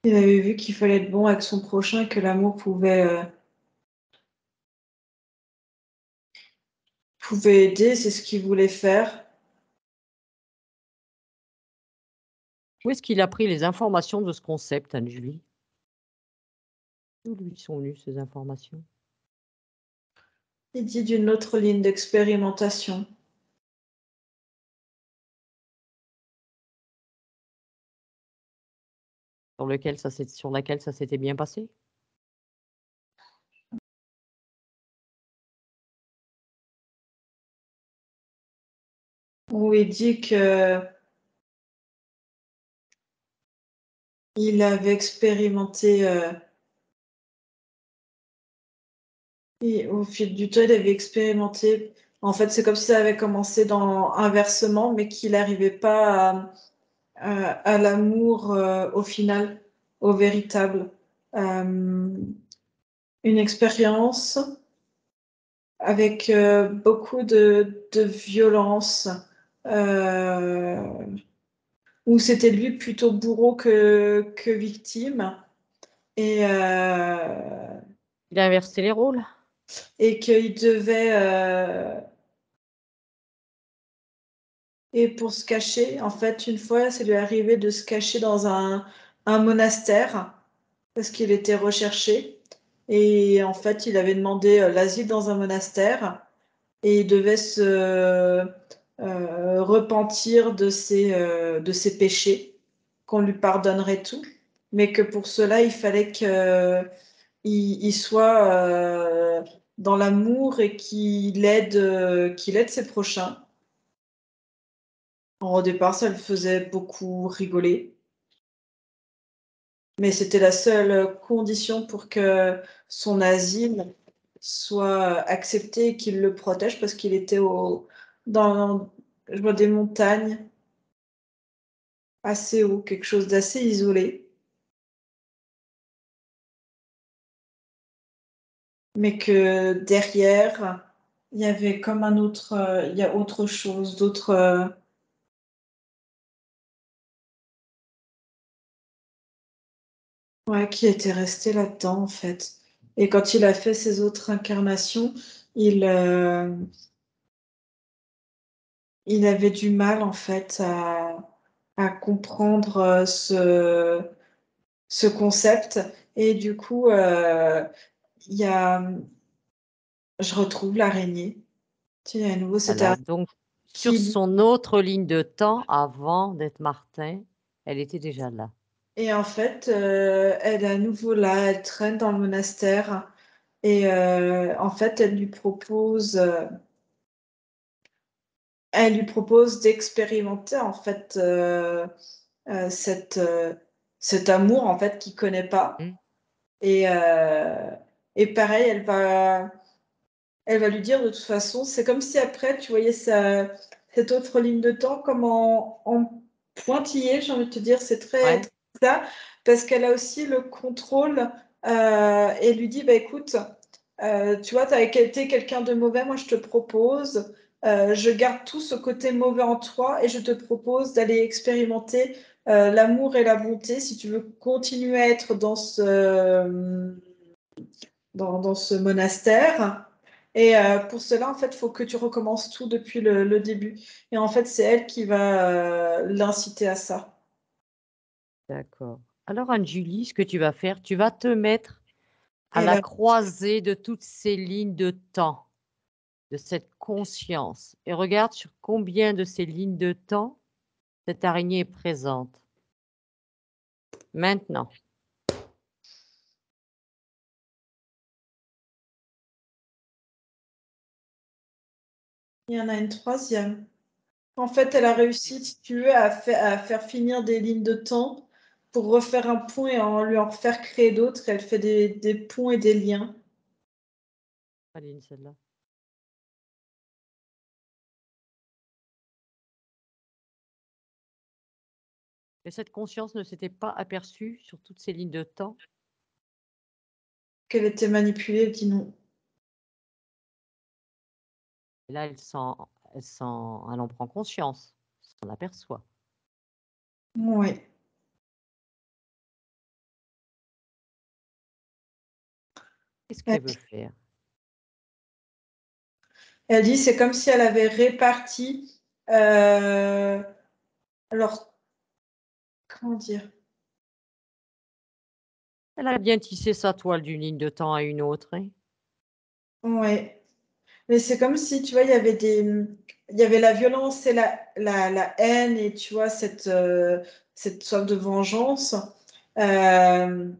il avait vu qu'il fallait être bon avec son prochain, que l'amour pouvait aider, c'est ce qu'il voulait faire. Où est-ce qu'il a pris les informations de ce concept, Anne-Julie? D'où lui sont venues ces informations? Il dit d'une autre ligne d'expérimentation. Sur laquelle ça s'était bien passé? Où il dit que il avait expérimenté, et au fil du temps, il avait expérimenté. En fait, c'est comme si ça avait commencé inversement, mais qu'il n'arrivait pas à l'amour au final, au véritable. Une expérience avec beaucoup de violence, où c'était lui plutôt bourreau que victime, et, Il a inversé les rôles? et qu'il devait, et pour se cacher, en fait, une fois, ça lui est arrivé de se cacher dans un monastère parce qu'il était recherché. Et en fait, il avait demandé l'asile dans un monastère et il devait se repentir de ses péchés, qu'on lui pardonnerait tout, mais que pour cela, il fallait qu'il soit dans l'amour et qu'il aide ses prochains. Au départ, ça le faisait beaucoup rigoler, mais c'était la seule condition pour que son asile soit accepté et qu'il le protège parce qu'il était dans, je vois des montagnes assez haut, quelque chose d'assez isolé, mais que derrière, il y avait comme il y a autre chose, ouais, qui était resté là-dedans en fait. Et quand il a fait ses autres incarnations, il, euh, il avait du mal en fait à comprendre ce concept. Et du coup, il y a, je retrouve l'araignée. Tu sais, à nouveau, c'était Voilà, donc sur qui. son autre ligne de temps, avant d'être Martin, elle était déjà là. Et en fait, elle est à nouveau là, elle traîne dans le monastère. Et en fait, elle lui propose d'expérimenter en fait euh, cette, euh, cet amour en fait qu'il connaît pas. Mmh. Et, euh, et pareil, elle va lui dire de toute façon, c'est comme si après, tu voyais cette autre ligne de temps comme en pointillé, j'ai envie de te dire, c'est très, Ouais. très ça, parce qu'elle a aussi le contrôle et lui dit, bah écoute, tu vois, tu as été quelqu'un de mauvais, moi je te propose, je garde tout ce côté mauvais en toi et je te propose d'aller expérimenter l'amour et la bonté si tu veux continuer à être dans ce monastère. Et pour cela, en fait, il faut que tu recommences tout depuis le début. Et en fait, c'est elle qui va l'inciter à ça. D'accord. Alors Anne-Julie, ce que tu vas faire, tu vas te mettre à Et la là, croisée de toutes ces lignes de temps, de cette conscience, et regarde sur combien de ces lignes de temps cette araignée est présente. Maintenant. il y en a une troisième. En fait, elle a réussi, si tu veux, à faire finir des lignes de temps pour refaire un pont et lui en faire créer d'autres. Elle fait des ponts et des liens. Aline, celle-là. Mais cette conscience ne s'était pas aperçue sur toutes ces lignes de temps? Qu'elle était manipulée, dis non. Et là, elle en prend conscience, elle s'en aperçoit. Oui. Qu'est-ce Elle qu'elle veut faire? elle dit: «C'est comme si elle avait réparti, alors, comment dire? Elle a bien tissé sa toile d'une ligne de temps à une autre, hein. Ouais, mais c'est comme si, tu vois, il y avait la violence et la haine et tu vois, cette soif de vengeance, hem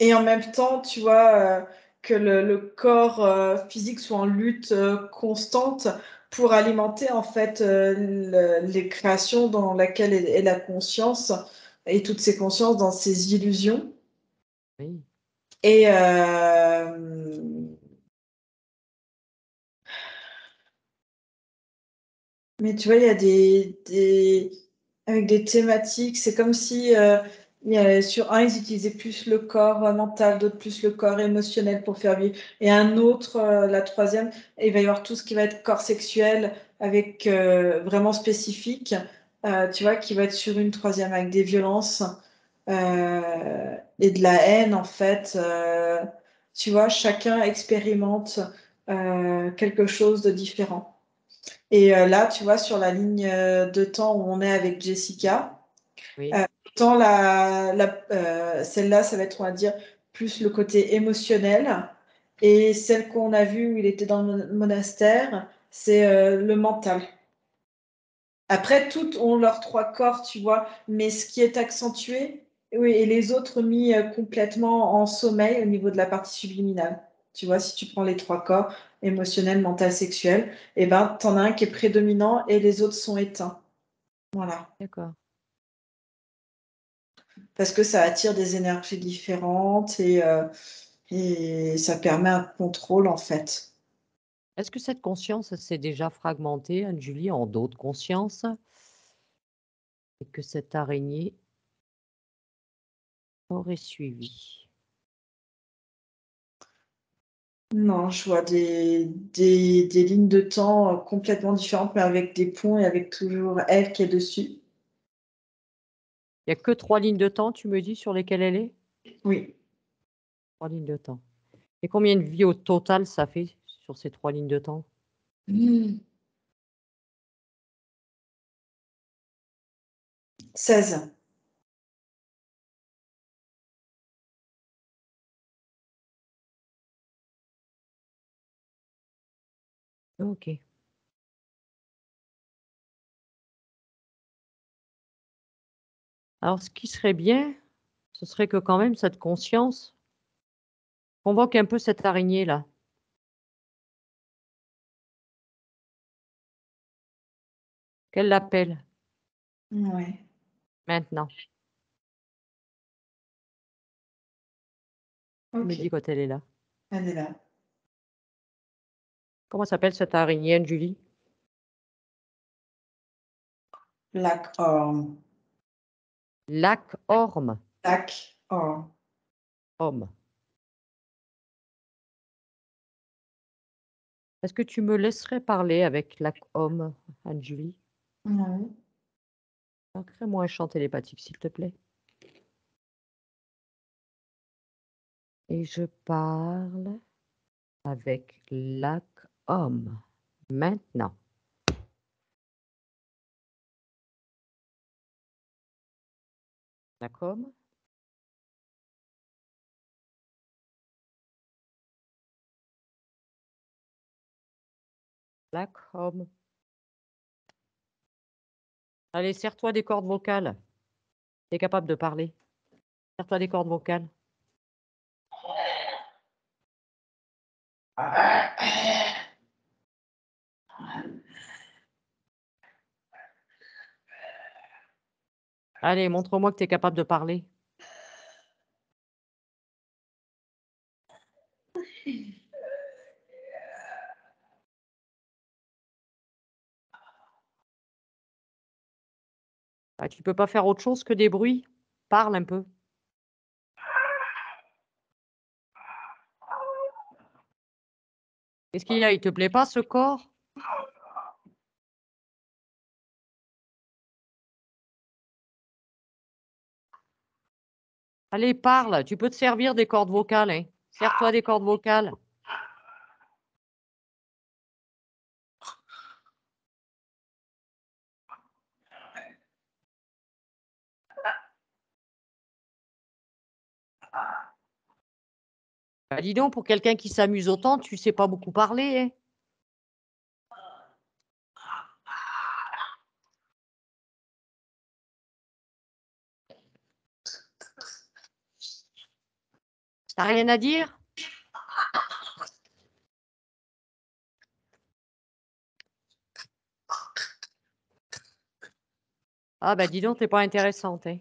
et en même temps, tu vois, que le corps, physique soit en lutte, constante pour alimenter, en fait, les créations dans laquelle est la conscience et toutes ces consciences dans ces illusions Oui, et mais tu vois, il y a des avec des thématiques, c'est comme si, il y a sur un, ils utilisaient plus le corps, mental, d'autres plus le corps émotionnel pour faire vivre et un autre, la troisième, il va y avoir tout ce qui va être corps sexuel avec, vraiment spécifique, tu vois, qui va être sur une troisième avec des violences, et de la haine en fait, tu vois? Chacun expérimente, quelque chose de différent. Et là, tu vois, sur la ligne, de temps où on est avec Jessica, oui, autant celle-là, ça va être, on va dire, plus le côté émotionnel et celle qu'on a vue où il était dans le monastère, c'est, le mental. Après, toutes ont leurs 3 corps, tu vois? Mais ce qui est accentué oui et les autres mis, complètement en sommeil au niveau de la partie subliminale. Tu vois? Si tu prends les 3 corps, émotionnel, mental, sexuel et ben, tu en as un qui est prédominant et les autres sont éteints. Voilà. d'accord. Parce que ça attire des énergies différentes et ça permet un contrôle, en fait. Est-ce que cette conscience, elle s'est déjà fragmentée, Anne-Julie, en d'autres consciences? Et que cette araignée aurait suivi? Non, je vois des lignes de temps, complètement différentes, mais avec des ponts et avec toujours elle qui est dessus. Il y a que 3 lignes de temps, tu me dis, sur lesquelles elle est? Oui. 3 lignes de temps. Et combien de vies au total ça fait sur ces 3 lignes de temps? Mmh. 16. OK. Alors ce qui serait bien, ce serait que quand même cette conscience convoque un peu cette araignée-là, qu'elle l'appelle Ouais. maintenant. Tu me OK. dis quand elle est là. Elle est là. Comment s'appelle cette araignée, Anne-Julie? Black Orm. Lac Orme. Black Orm. Homme. Est-ce que tu me laisserais parler avec Lac Homme, Anne-Julie? Ouais. Crée-moi un chant télépathique, s'il te plaît. Et je parle avec Lac Homme. Maintenant. Lac Homme? Lac Homme. Allez, serre-toi des cordes vocales. Tu es capable de parler. Serre-toi des cordes vocales. Allez, montre-moi que tu es capable de parler. Ah, tu peux pas faire autre chose que des bruits? Parle un peu. Qu'est-ce qu'il y a? Il te plaît pas ce corps? Allez, parle, tu peux te servir des cordes vocales, hein. Sers-toi des cordes vocales. Bah, dis donc, pour quelqu'un qui s'amuse autant, tu sais pas beaucoup parler, hein. Tu rien à dire? Ah bah, dis donc, tu pas intéressante, hein.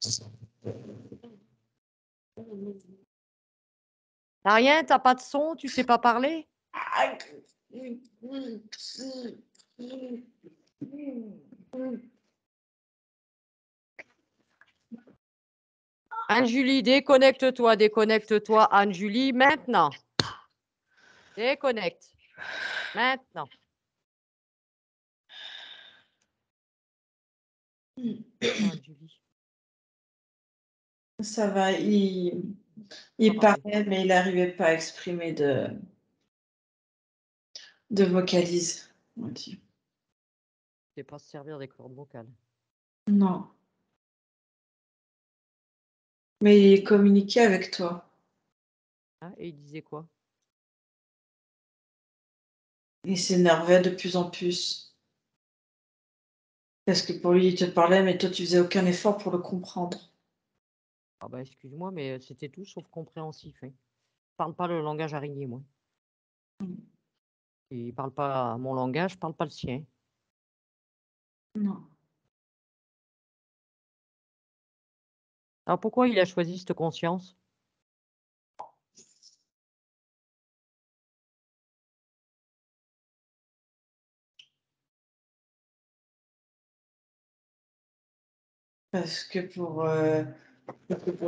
Tu rien? T'as pas de son? Tu sais pas parler? Anne-Julie, déconnecte-toi, déconnecte-toi, Anne-Julie, maintenant. Déconnecte. Maintenant. Anne-Julie. Ça va, il Pas parler. parlait, mais il n'arrivait pas à exprimer de vocalise, on dit. C'est pas se servir des cordes vocales. Non. Mais il communiquait avec toi. Hein, et il disait quoi? Il s'énervait de plus en plus. Parce que pour lui, il te parlait, mais toi, tu faisais aucun effort pour le comprendre. Ah bah, excuse-moi, mais c'était tout sauf compréhensif, hein. Je parle pas le langage araignée, moi. Mm. Il parle pas mon langage, je parle pas le sien. Non. Alors pourquoi il a choisi cette conscience? Parce que pour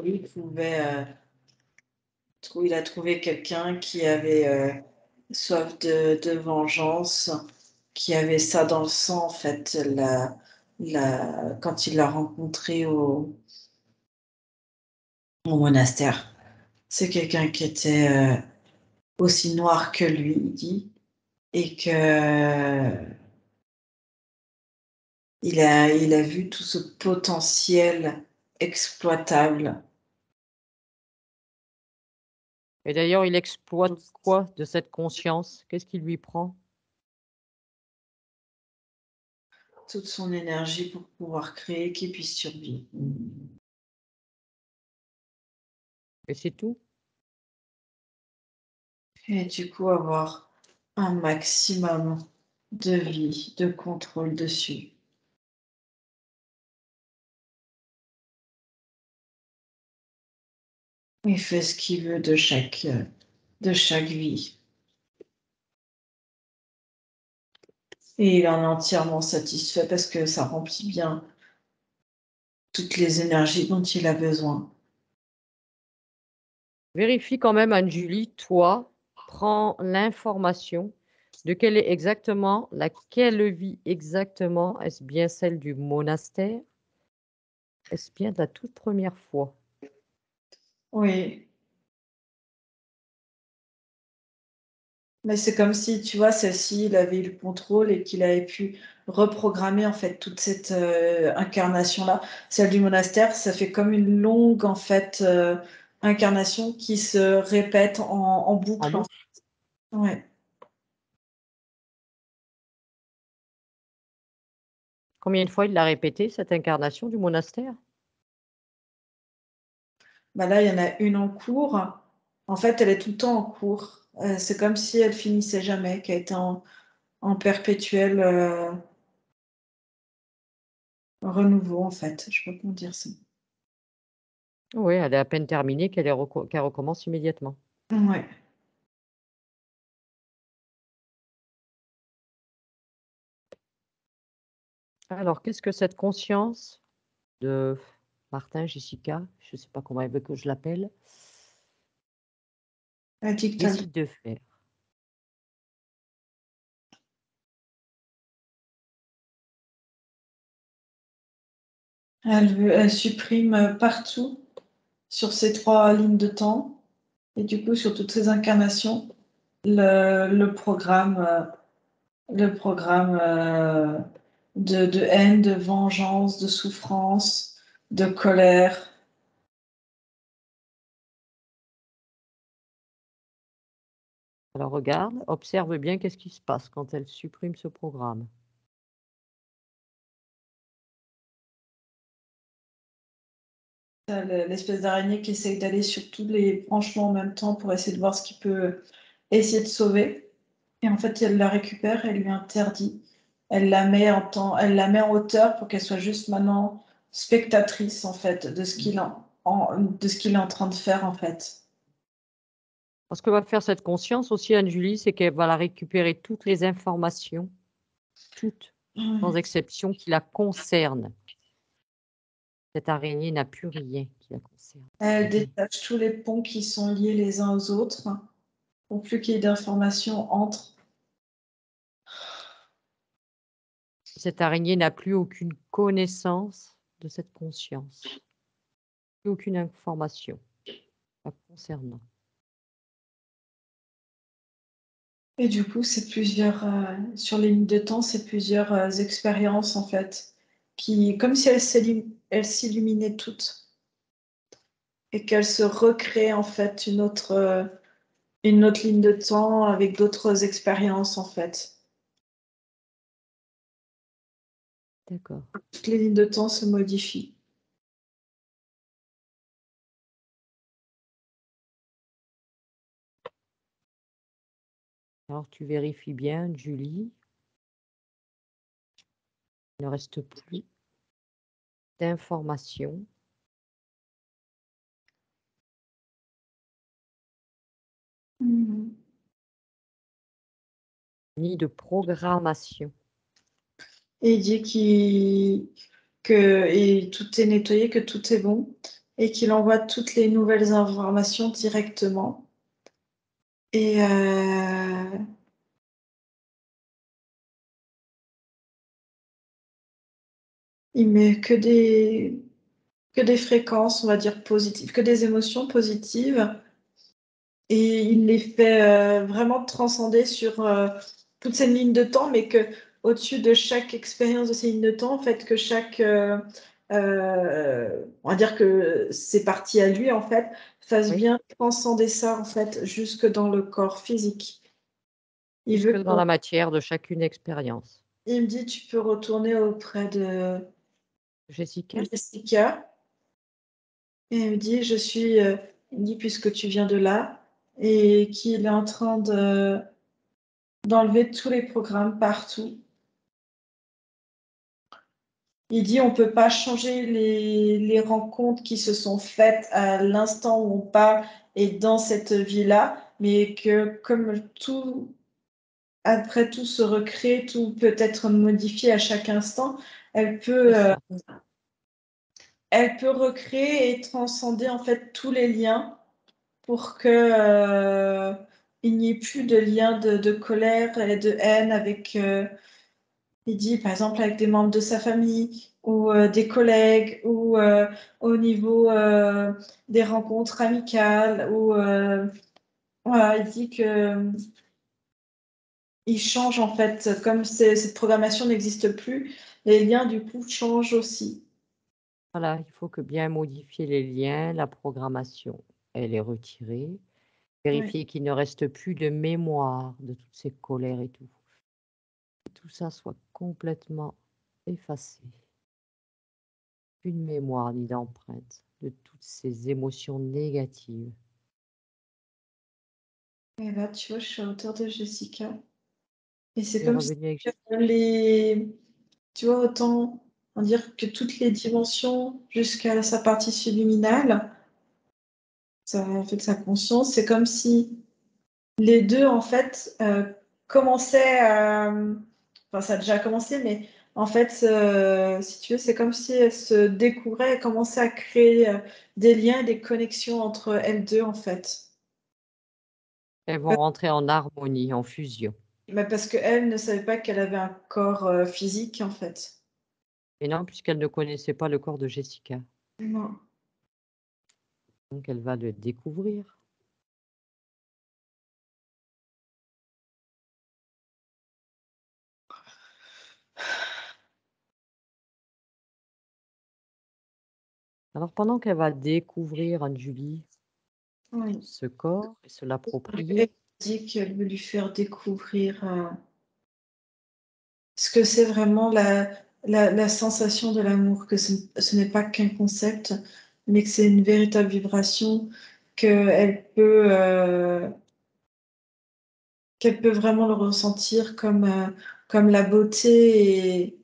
lui, il a trouvé quelqu'un qui avait soif de vengeance, qui avait ça dans le sang, en fait, quand il l'a rencontré au monastère. C'est quelqu'un qui était aussi noir que lui, il dit, et que il a vu tout ce potentiel exploitable. Et d'ailleurs, il exploite quoi de cette conscience? Qu'est-ce qui lui prend? Toute son énergie pour pouvoir créer, qu'il puisse survivre. Et c'est tout? Et du coup, avoir un maximum de vie, de contrôle dessus. Il fait ce qu'il veut de chaque vie. Et il en est entièrement satisfait parce que ça remplit bien toutes les énergies dont il a besoin. Vérifie quand même, Anne-Julie, toi, prends l'information de quelle est exactement, laquelle vie exactement, est-ce bien celle du monastère? Est-ce bien de la toute première fois? Oui, mais c'est comme si, tu vois, celle-ci, il avait eu le contrôle et qu'il avait pu reprogrammer en fait toute cette incarnation-là. Celle du monastère, ça fait comme une longue en fait incarnation qui se répète en En boucle. boucle? Ouais. Combien de fois il l'a répété, cette incarnation du monastère? Bah là, il y en a une en cours. En fait, elle est tout le temps en cours. C'est comme si elle finissait jamais, qu'elle était en perpétuel renouveau, en fait. Je sais pas comment dire ça. Oui, elle est à peine terminée qu'elle recommence immédiatement. Ouais. Alors, qu'est-ce que cette conscience de Martin, Jessica, je ne sais pas comment elle veut que je l'appelle, décide de faire? Elle supprime partout sur ces 3 lignes de temps et du coup sur toutes ces incarnations le programme de haine, de vengeance, de souffrance, de colère. Alors regarde, observe bien qu'est-ce qui se passe quand elle supprime ce programme. T'as l'espèce d'araignée qui essaye d'aller sur tous les branchements en même temps pour essayer de voir ce qu'il peut essayer de sauver. Et en fait, elle la récupère, elle lui interdit. Elle la met elle la met en hauteur pour qu'elle soit juste maintenant spectatrice en fait de ce qu'il de ce qu'il est en train de faire en fait. Ce que va faire cette conscience aussi, Anne-Julie, c'est qu'elle va la récupérer toutes les informations, toutes, sans exception, qui la concernent. Cette araignée n'a plus rien qui la concerne. Elle détache tous les ponts qui sont liés les uns aux autres pour plus qu'il y ait d'informations entre. Cette araignée n'a plus aucune connaissance de cette conscience, plus aucune information la concernant. Et du coup, c'est plusieurs, sur les lignes de temps, c'est plusieurs expériences en fait, qui, comme si elles s'illuminaient toutes et qu'elles se recréent en fait une autre ligne de temps avec d'autres expériences en fait. D'accord. Toutes les lignes de temps se modifient. Alors tu vérifies bien, Julie. Il ne reste plus d'informations. Ni de programmation. Et il dit que tout est nettoyé, que tout est bon, et qu'il envoie toutes les nouvelles informations directement. Et il met que des fréquences, on va dire, positives, que des émotions positives. Et il les fait vraiment transcender sur toute cette ligne de temps, mais que au-dessus de chaque expérience de ces lignes de temps, en fait, que on va dire que c'est parti à lui, en fait, fasse Oui. bien transcender ça, en fait, jusque dans le corps physique. Il Jusque veut dans la matière de chacune expérience. Il me dit, tu peux retourner auprès de Jessica? Jessica. Et il me dit, il me dit, puisque tu viens de là, et qu'il est en train d'enlever tous les programmes partout. Il dit, on ne peut pas changer les rencontres qui se sont faites à l'instant où on parle et dans cette vie-là, mais que comme tout, après tout se recrée, tout peut être modifié à chaque instant, elle peut, C'est ça. elle peut recréer et transcender en fait tous les liens pour que il n'y ait plus de lien de colère et de haine avec, il dit par exemple avec des membres de sa famille ou des collègues ou au niveau des rencontres amicales ou voilà, il dit que il change en fait, comme cette programmation n'existe plus, les liens du coup changent aussi. Voilà, il faut que bien modifier les liens, la programmation, elle est retirée. Vérifier qu'il ne reste plus de mémoire de toutes ces colères et tout. Que tout ça soit complètement effacé. Plus de mémoire ni d'empreinte de toutes ces émotions négatives. Et là, tu vois, je suis à hauteur de Jessica. Et c'est Tu es comme si revenu avec tu vois, autant on dire que toutes les dimensions jusqu'à sa partie subliminale, ça fait de sa conscience, c'est comme si les deux, en fait, commençaient à... Enfin, ça a déjà commencé, mais En fait, si tu veux, c'est comme si elle se découvrait, elle commençait à créer des liens et des connexions entre elles deux, en fait. Elles vont rentrer en harmonie, en fusion. Mais parce qu'elle ne savait pas qu'elle avait un corps physique, en fait. Et non, puisqu'elle ne connaissait pas le corps de Jessica. Non. Donc elle va le découvrir. Alors pendant qu'elle va découvrir Anne-Julie Oui. ce corps et se Elle l'approprier, dit qu'elle veut lui faire découvrir ce que c'est vraiment la sensation de l'amour, que ce n'est pas qu'un concept, mais que c'est une véritable vibration, qu'elle peut vraiment le ressentir comme la beauté. Et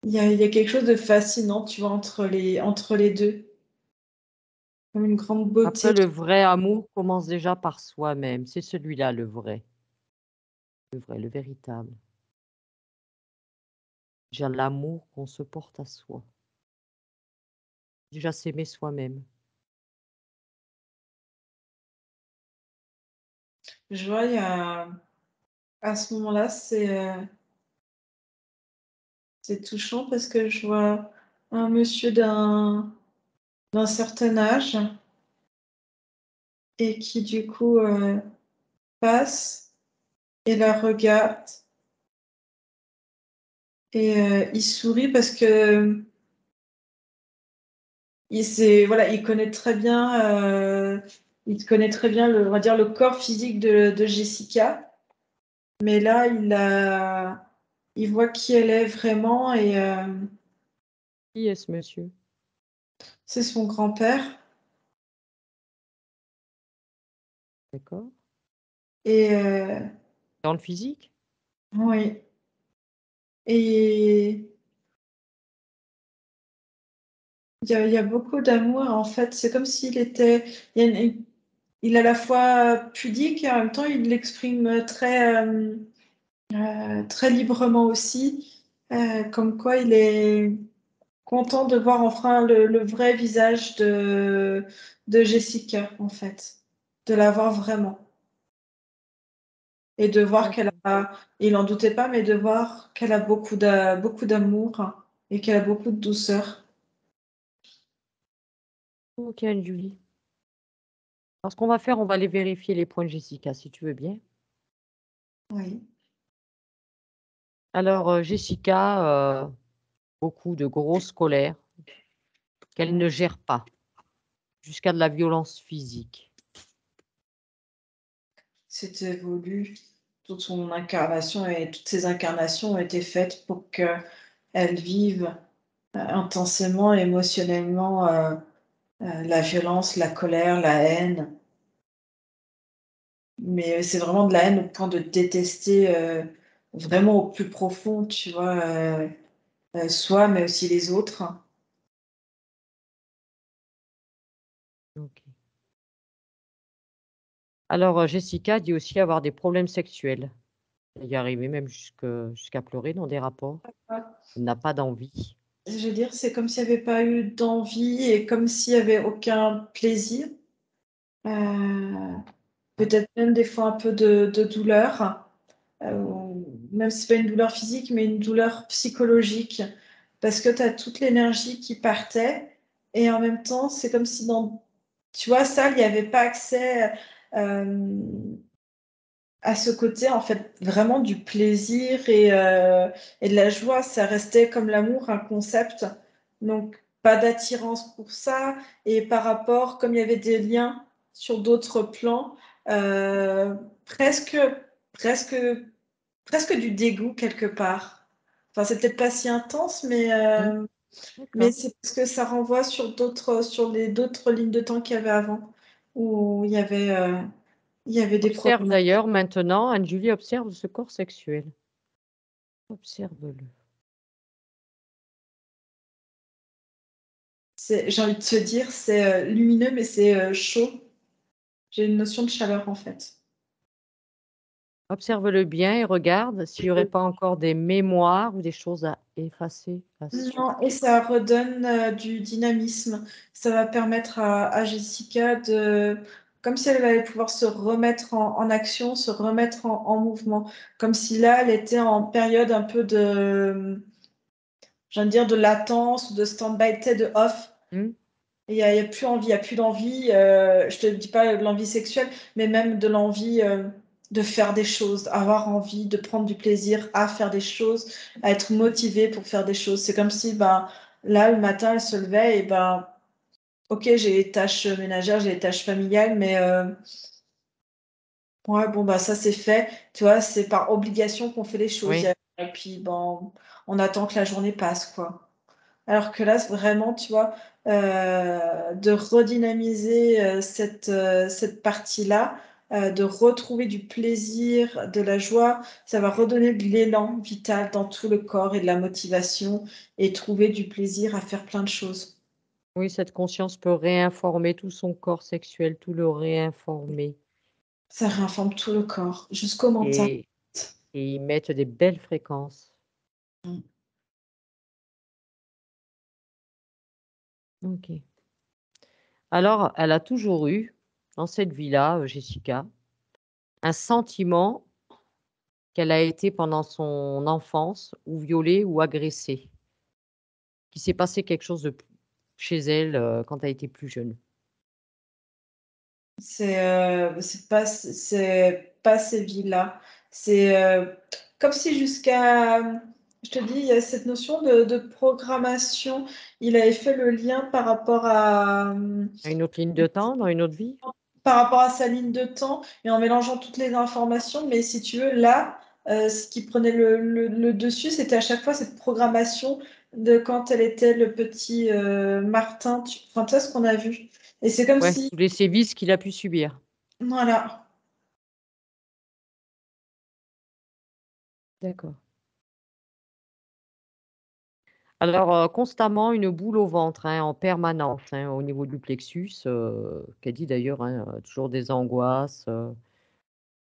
il y a quelque chose de fascinant, tu vois, entre les deux, comme une grande beauté. après le vrai amour commence déjà par soi-même. C'est celui-là le vrai, le véritable. Déjà l'amour qu'on se porte à soi. Déjà s'aimer soi-même. Je vois, à ce moment-là, c'est touchant parce que je vois un monsieur d'un certain âge et qui du coup passe et la regarde et il sourit parce que voilà, il connaît très bien on va dire le corps physique de Jessica, mais là il voit qui elle est vraiment et Qui est ce monsieur? c'est son grand-père D'accord? et Dans le physique? oui et il y a beaucoup d'amour en fait, c'est comme s'il était il y a il est à la fois pudique et en même temps il l'exprime très librement aussi, comme quoi il est content de voir enfin le vrai visage de Jessica, en fait, de la voir vraiment. Et de voir qu'elle D'accord. a, il n'en doutait pas, mais de voir qu'elle a beaucoup d'amour et qu'elle a beaucoup de douceur. Ok, Anne-Julie. Alors, ce qu'on va faire, on va aller vérifier les points de Jessica, si tu veux bien. Oui. Alors, Jessica, beaucoup de grosses colères qu'elle ne gère pas, jusqu'à de la violence physique. C'était voulu. Toute son incarnation et toutes ses incarnations ont été faites pour qu'elle vive intensément, émotionnellement, la violence, la colère, la haine. Mais c'est vraiment de la haine au point de détester vraiment au plus profond, tu vois, soi, mais aussi les autres. Ok. Alors, Jessica dit aussi avoir des problèmes sexuels. Elle y arriver même jusqu'à pleurer dans des rapports. Elle n'a pas d'envie. Je veux dire, c'est comme s'il n'y avait pas eu d'envie et comme s'il n'y avait aucun plaisir. Euh, Hein. Peut-être même des fois un peu de douleur. Même si c'est pas une douleur physique, mais une douleur psychologique, parce que tu as toute l'énergie qui partait, et en même temps, c'est comme si tu vois, ça, il n'y avait pas accès euh, à ce côté, en fait, vraiment du plaisir et de la joie. Ça restait comme l'amour, un concept. Donc, pas d'attirance pour ça, et par rapport, comme il y avait des liens sur d'autres plans, euh, presque, presque presque du dégoût quelque part. Enfin, c'est peut-être pas si intense, Mmh. mais D'accord. c'est parce que ça renvoie sur les d'autres lignes de temps qu'il y avait avant, où il y avait des Observe problèmes. d'ailleurs maintenant, Anne-Julie observe ce corps sexuel. Observe-le. J'ai envie de te dire, c'est lumineux, mais c'est chaud. J'ai une notion de chaleur en fait. Observe-le bien et regarde s'il n'y aurait pas encore des mémoires ou des choses à effacer là-dessus. Non, et ça redonne du dynamisme. Ça va permettre à Jessica de, comme si elle allait pouvoir se remettre en action, se remettre en mouvement. Comme si là, elle était en période un peu de, je viens de dire, de latence ou de stand-by, tu sais, de off. Hmm. Il y a plus envie, il y a plus d'envie. Je te dis pas de l'envie sexuelle, mais même de l'envie de faire des choses, avoir envie de prendre du plaisir à faire des choses, à être motivée pour faire des choses. C'est comme si, ben, là, le matin, elle se levait et ben, ok, j'ai les tâches ménagères, j'ai les tâches familiales, mais ouais, bon, bah, ça, c'est fait. Tu vois, c'est par obligation qu'on fait les choses. Oui, Et puis, bon, on attend que la journée passe, quoi. Alors que là, c'est vraiment, tu vois, de redynamiser cette partie-là, de retrouver du plaisir, de la joie, ça va redonner de l'élan vital dans tout le corps et de la motivation et trouver du plaisir à faire plein de choses. oui, cette conscience peut réinformer tout son corps sexuel, tout le réinformer Ça réinforme tout le corps, jusqu'au mental. et, et y mettre des belles fréquences. Ok. Alors, elle a toujours eu, dans cette vie-là, Jessica, un sentiment qu'elle a été pendant son enfance ou violée ou agressée, qu'il s'est passé quelque chose chez elle quand elle était plus jeune. C'est pas ces vies-là. C'est comme si jusqu'à, je te dis, il y a cette notion de programmation. Il avait fait le lien À une autre ligne de temps, dans une autre vie? par rapport à sa ligne de temps et en mélangeant toutes les informations. Mais si tu veux, là, ce qui prenait le dessus, c'était à chaque fois cette programmation de quand elle était le petit Martin. Enfin, tu vois ce qu'on a vu. Et c'est comme Ouais, si, tous les sévices qu'il a pu subir. voilà. D'accord. Alors, constamment une boule au ventre, hein, en permanence, hein, au niveau du plexus, qu'elle dit d'ailleurs, hein, toujours des angoisses,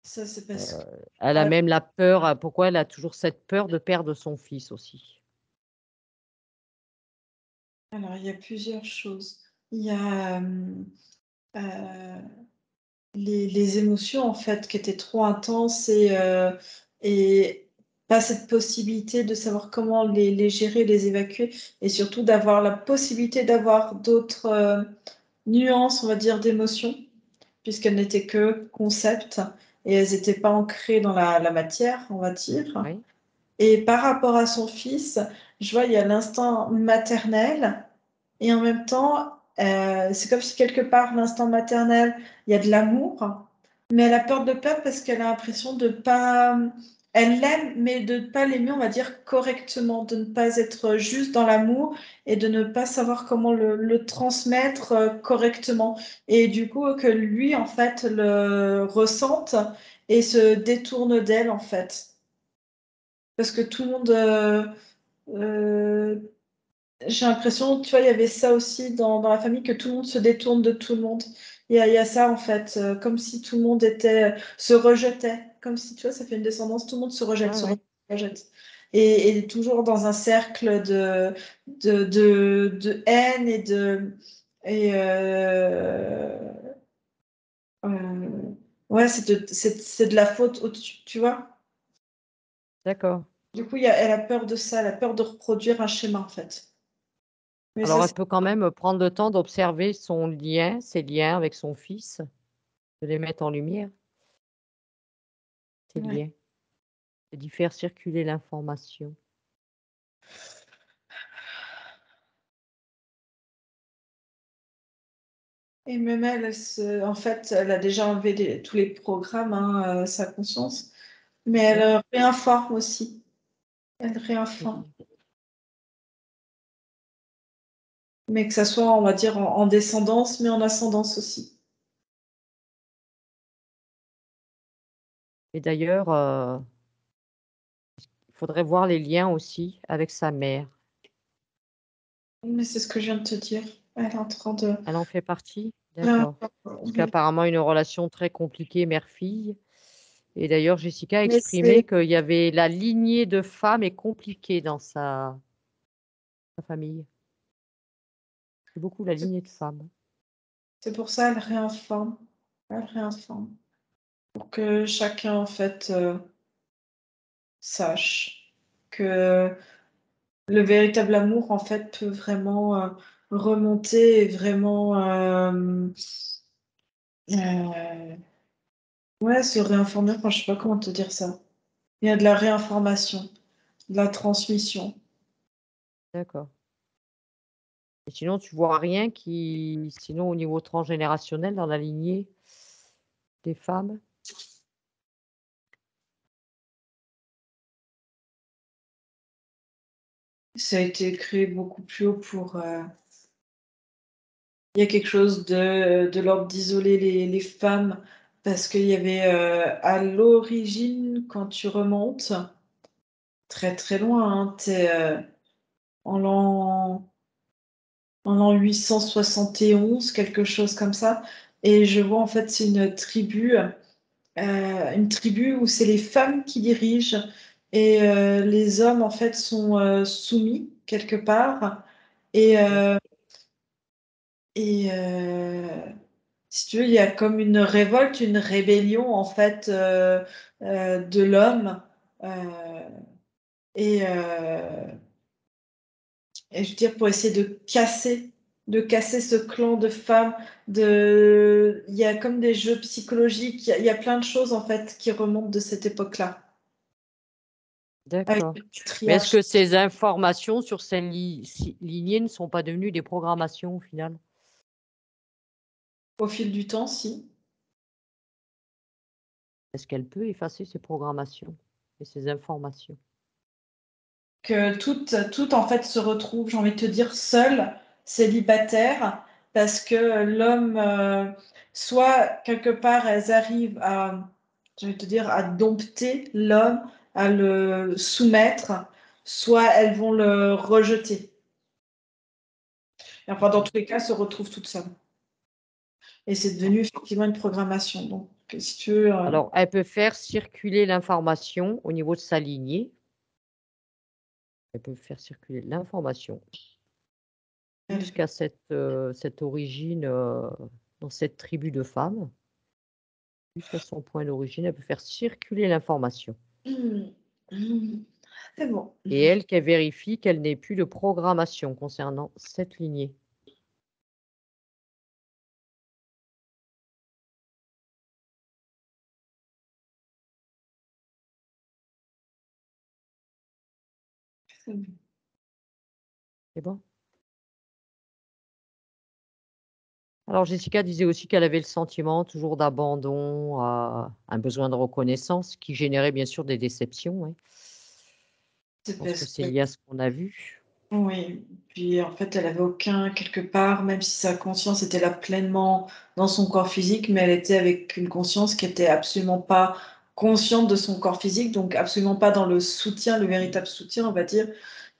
Ça, c'est parce que. elle a même la peur, pourquoi elle a toujours cette peur de perdre son fils aussi? Alors, il y a plusieurs choses. Il y a les émotions, en fait, qui étaient trop intenses et pas cette possibilité de savoir comment les gérer, les évacuer et surtout d'avoir la possibilité d'avoir d'autres nuances, on va dire, d'émotions, puisqu'elles n'étaient que concepts et elles n'étaient pas ancrées dans la matière, on va dire. Oui, Et par rapport à son fils, je vois, il y a l'instinct maternel et en même temps, c'est comme si quelque part, l'instinct maternel, il y a de l'amour, mais elle a peur de perdre parce qu'elle a l'impression de pas. Elle l'aime, mais de ne pas l'aimer, on va dire, correctement, de ne pas être juste dans l'amour et de ne pas savoir comment le transmettre correctement. Et du coup, que lui, en fait, le ressente et se détourne d'elle, en fait. Parce que tout le monde. Euh, j'ai l'impression, tu vois, il y avait ça aussi dans la famille, que tout le monde se détourne de tout le monde. Il y a ça, en fait, comme si tout le monde se rejetait. Comme si, tu vois, ça fait une descendance, tout le monde se rejette, ouais, se ouais, rejette, se rejette. Et toujours dans un cercle de haine et de. Et, euh, ouais, c'est de la faute au-dessus, tu vois. d'accord. Du coup, elle a peur de ça, elle a peur de reproduire un schéma, en fait. Mais ça, Alors elle peut quand même prendre le temps d'observer son lien, ses liens avec son fils, de les mettre en lumière, ces ouais. liens, et d'y faire circuler l'information. Et même elle, en fait, elle a déjà enlevé tous les programmes, hein, sa conscience, mais elle Oui, réinforme aussi. Elle réinforme. c'est-à-dire. Mais que ça soit, on va dire, en descendance, mais en ascendance aussi. Et d'ailleurs, il faudrait voir les liens aussi avec sa mère. Mais c'est ce que je viens de te dire. Elle est en train de Elle en fait partie? D'accord. réinformer. Parce qu'apparemment une relation très compliquée mère-fille Et d'ailleurs, Jessica a Mais exprimé qu'il y avait la lignée de femmes est compliquée dans sa famille. C'est beaucoup la lignée de femmes. c'est pour ça elle réinforme. Elle réinforme. Pour que chacun, en fait, sache que le véritable amour, en fait, peut vraiment remonter et vraiment ouais, se réinformer. Enfin, je sais pas comment te dire ça. Il y a de la réinformation, de la transmission. D'accord. Et sinon, tu vois rien qui sinon au niveau transgénérationnel dans la lignée des femmes? Ça a été créé beaucoup plus haut pour. Il y a quelque chose de l'ordre d'isoler les femmes parce qu'il y avait à l'origine, quand tu remontes très très loin, hein, en l'an 871, quelque chose comme ça. Et je vois en fait, c'est une tribu où c'est les femmes qui dirigent et les hommes en fait sont soumis quelque part. Et, si tu veux, il y a comme une révolte, une rébellion en fait de l'homme. euh, et, euh, et je veux dire, pour essayer de casser ce clan de femmes, il y a comme des jeux psychologiques, il y a plein de choses en fait qui remontent de cette époque-là. Avec D'accord. le Mais est-ce patriarche. que ces informations sur ces lignées ne sont pas devenues des programmations au final? Au fil du temps, si. Est-ce qu'elle peut effacer ces programmations et ces informations? Que tout en fait se retrouve, j'ai envie de te dire, seul, célibataire, parce que l'homme, soit quelque part, elles arrivent à, j'ai envie de te dire, à dompter l'homme, à le soumettre, soit elles vont le rejeter. Et enfin, dans tous les cas, elles se retrouvent toutes seules. Et c'est devenu effectivement une programmation. Donc, si tu veux, Alors, elle peut faire circuler l'information au niveau de sa lignée. Elle peut faire circuler l'information jusqu'à cette origine, dans cette tribu de femmes, jusqu'à son point d'origine, elle peut faire circuler l'information c'est bon. et elle, qu'elle vérifie qu'elle n'ait plus de programmation concernant cette lignée. C'est bon. C'est bon? Alors Jessica disait aussi qu'elle avait le sentiment toujours d'abandon, un besoin de reconnaissance qui générait bien sûr des déceptions, ouais. Je C'est pense que parce c'est que lié à ce qu'on a vu. oui, puis en fait, elle avait aucun, quelque part, même si sa conscience était là pleinement dans son corps physique, mais elle était avec une conscience qui était absolument pas consciente de son corps physique, donc absolument pas dans le soutien, le véritable soutien, on va dire.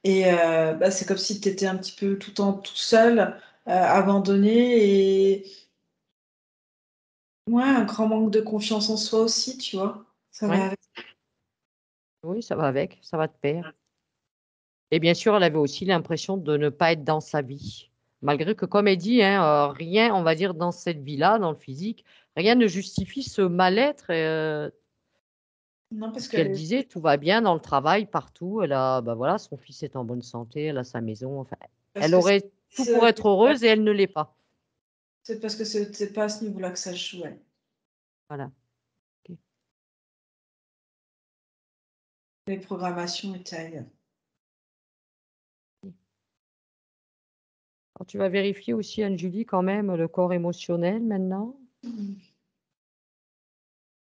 Et bah, c'est comme si tu étais un petit peu tout seul, abandonné, et ouais, un grand manque de confiance en soi aussi, tu vois. Ça va Ouais, avec. oui, ça va avec, ça va de pair. Et bien sûr, elle avait aussi l'impression de ne pas être dans sa vie. Malgré que, comme elle dit, hein, rien, on va dire, dans cette vie-là, dans le physique, rien ne justifie ce mal-être. Non, parce Ce qu'elle que disait, tout va bien dans le travail, partout. Elle a, bah voilà, son fils est en bonne santé, elle a sa maison. Enfin, parce elle que aurait tout pour être heureuse et elle ne l'est pas. c'est parce que c'est pas à ce niveau-là que ça se jouait. Voilà. Ok. Les programmations étaient ailleurs. Alors, tu vas vérifier aussi, Anne-Julie, quand même, le corps émotionnel maintenant.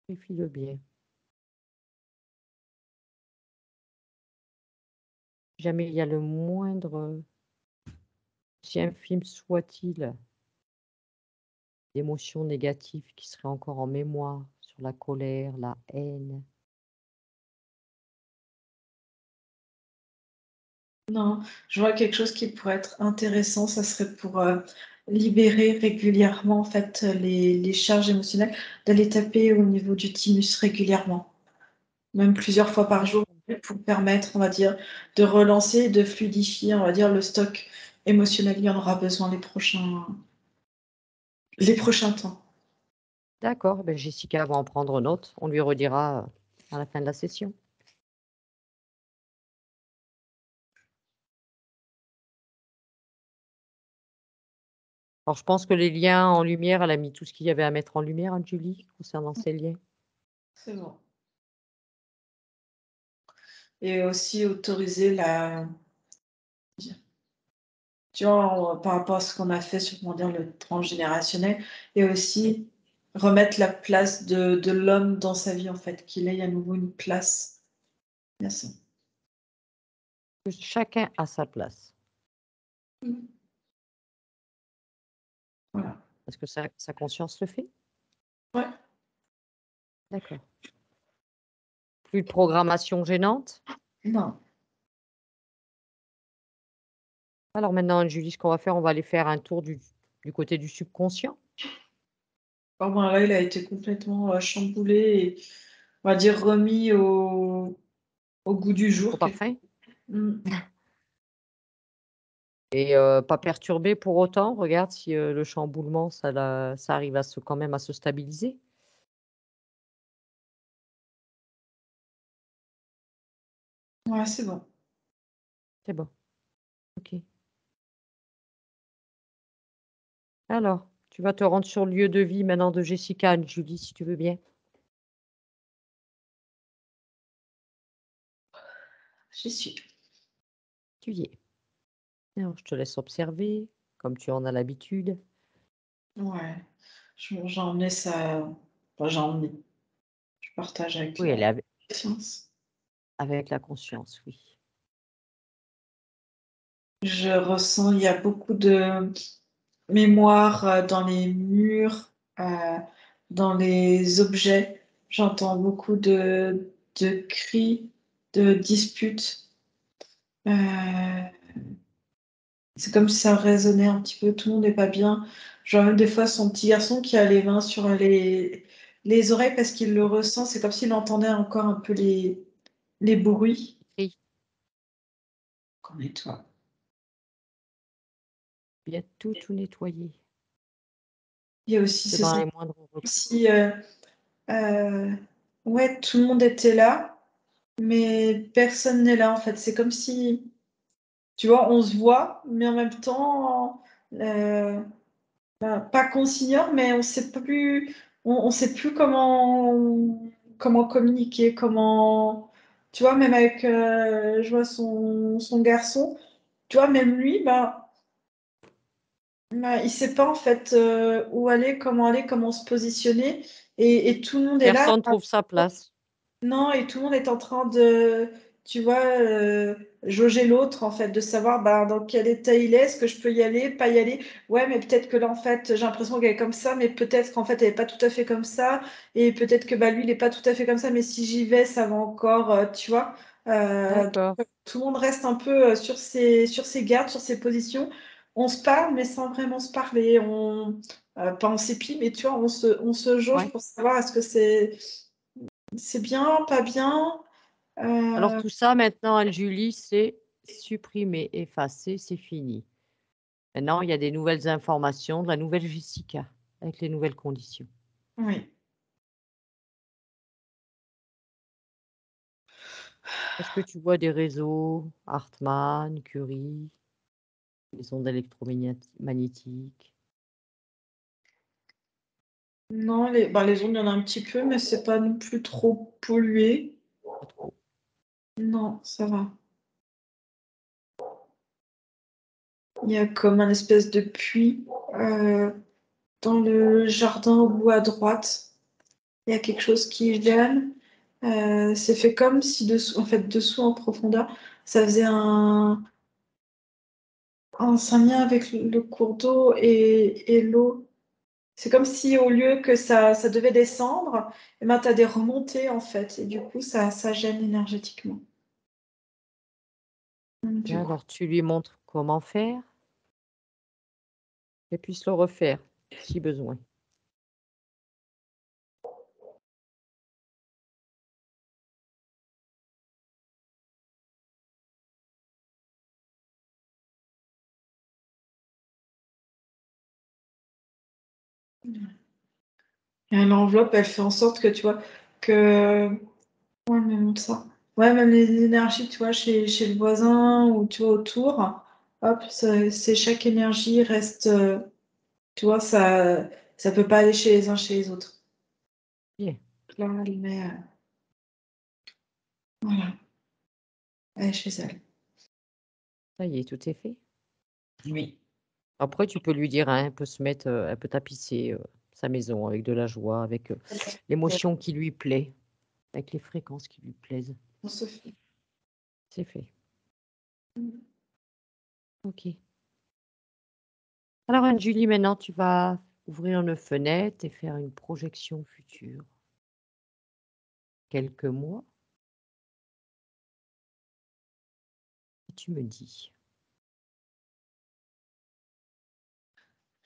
Vérifie-le bien. Jamais il y a le moindre, si infime soit-il, d'émotions négatives qui seraient encore en mémoire sur la colère, la haine. Non, je vois quelque chose qui pourrait être intéressant, ça serait pour libérer régulièrement en fait les charges émotionnelles, d'aller taper au niveau du thymus régulièrement, même plusieurs fois par jour, pour permettre, on va dire, de relancer, de fluidifier, on va dire, le stock émotionnel. Il y en aura besoin les prochains temps. D'accord, ben Jessica va en prendre note. On lui redira à la fin de la session. Alors, je pense que les liens en lumière, elle a mis tout ce qu'il y avait à mettre en lumière, hein, Julie, concernant ces liens. C'est bon. Et aussi autoriser tu vois, par rapport à ce qu'on a fait sur, comment dire, le transgénérationnel, et aussi remettre la place de l'homme dans sa vie, en fait, qu'il ait à nouveau une place. Merci. Que chacun a sa place. Voilà. Est-ce que sa conscience le fait? Ouais. D'accord. Plus de programmation gênante? Non. Alors maintenant, Julie, ce qu'on va faire, on va aller faire un tour du côté du subconscient. Bon, ben là, il a été complètement chamboulé et, on va dire, remis au goût du jour. Au parfum. Mm. Et pas perturbé pour autant. Regarde si le chamboulement, ça arrive quand même à se stabiliser. Ouais, c'est bon. C'est bon. OK. Alors, tu vas te rendre sur le lieu de vie maintenant de Jessica, Julie, si tu veux bien. J'y suis. Tu y es. Alors, je te laisse observer, comme tu en as l'habitude. Ouais. J'ai emmené ça. Enfin, j'ai emmené. Je partage avec Oui, la elle est conscience. avec la conscience, oui. Je ressens, il y a beaucoup de mémoire dans les murs, euh, dans les objets. J'entends beaucoup de cris, de disputes. Euh, c'est comme si ça résonnait un petit peu, tout le monde n'est pas bien. Genre même des fois son petit garçon qui a les mains sur les oreilles parce qu'il le ressent, c'est comme s'il entendait encore un peu les bruits. Oui, Qu'on nettoie. bien tout nettoyer. Il y a aussi, C'est c'est dans ça, les moindres recoins. si ouais, tout le monde était là, mais personne n'est là en fait. C'est comme si, tu vois, on se voit, mais en même temps, pas qu'on s'ignore, mais on sait plus comment communiquer, comment, tu vois, même avec, je vois son garçon, tu vois, même lui, il sait pas en fait où aller, comment se positionner, et tout le monde est là. Personne trouve sa place. Non, et tout le monde est en train de, tu vois, jauger l'autre, en fait, de savoir dans quel état il est, est-ce que je peux y aller, pas y aller. Ouais, mais peut-être que là, en fait, j'ai l'impression qu'elle est comme ça, mais peut-être qu'en fait, elle n'est pas tout à fait comme ça, et peut-être que lui, il n'est pas tout à fait comme ça, mais si j'y vais, ça va encore, tu vois. D'accord. Tout le monde reste un peu sur ses gardes, sur ses positions. On se parle, mais sans vraiment se parler. Pas on s'épie, mais tu vois, on se jauge Ouais. pour savoir est-ce que c'est bien, pas bien. Alors Euh, tout ça maintenant, Anne-Julie, c'est supprimé, effacé, c'est fini. Maintenant, il y a des nouvelles informations, de la nouvelle Jessica, avec les nouvelles conditions. oui. Est-ce que tu vois des réseaux, Hartmann, Curie, les ondes électromagnétiques? Non, les ondes, il y en a un petit peu, mais c'est pas non plus trop pollué. Pas trop. Non, ça va. Il y a comme un espèce de puits dans le jardin au bout à droite. Il y a quelque chose qui gêne. C'est fait comme si dessous, en fait, dessous en profondeur, ça faisait un lien avec le cours d'eau et l'eau. C'est comme si au lieu que ça devait descendre, tu as des remontées en fait. Et du coup, ça gêne énergétiquement. Du coup. Alors tu lui montres comment faire. qu'elle puisse le refaire si besoin. Et l'enveloppe, elle fait en sorte que, tu vois, que... Ouais, même ça. Ouais, même les énergies, tu vois, chez le voisin ou, tu vois, autour, hop, c'est chaque énergie reste... tu vois, ça peut pas aller chez les uns, chez les autres. Bien, Là, elle met... voilà, elle est chez elle. ça y est, tout est fait. Oui. Après, tu peux lui dire, hein, elle peut se mettre, elle peut tapisser sa maison avec de la joie, avec l'émotion qui lui plaît, avec les fréquences qui lui plaisent. On se fait. C'est fait. Ok. Alors, Anne-Julie, maintenant, tu vas ouvrir une fenêtre et faire une projection future. Quelques mois. Et tu me dis.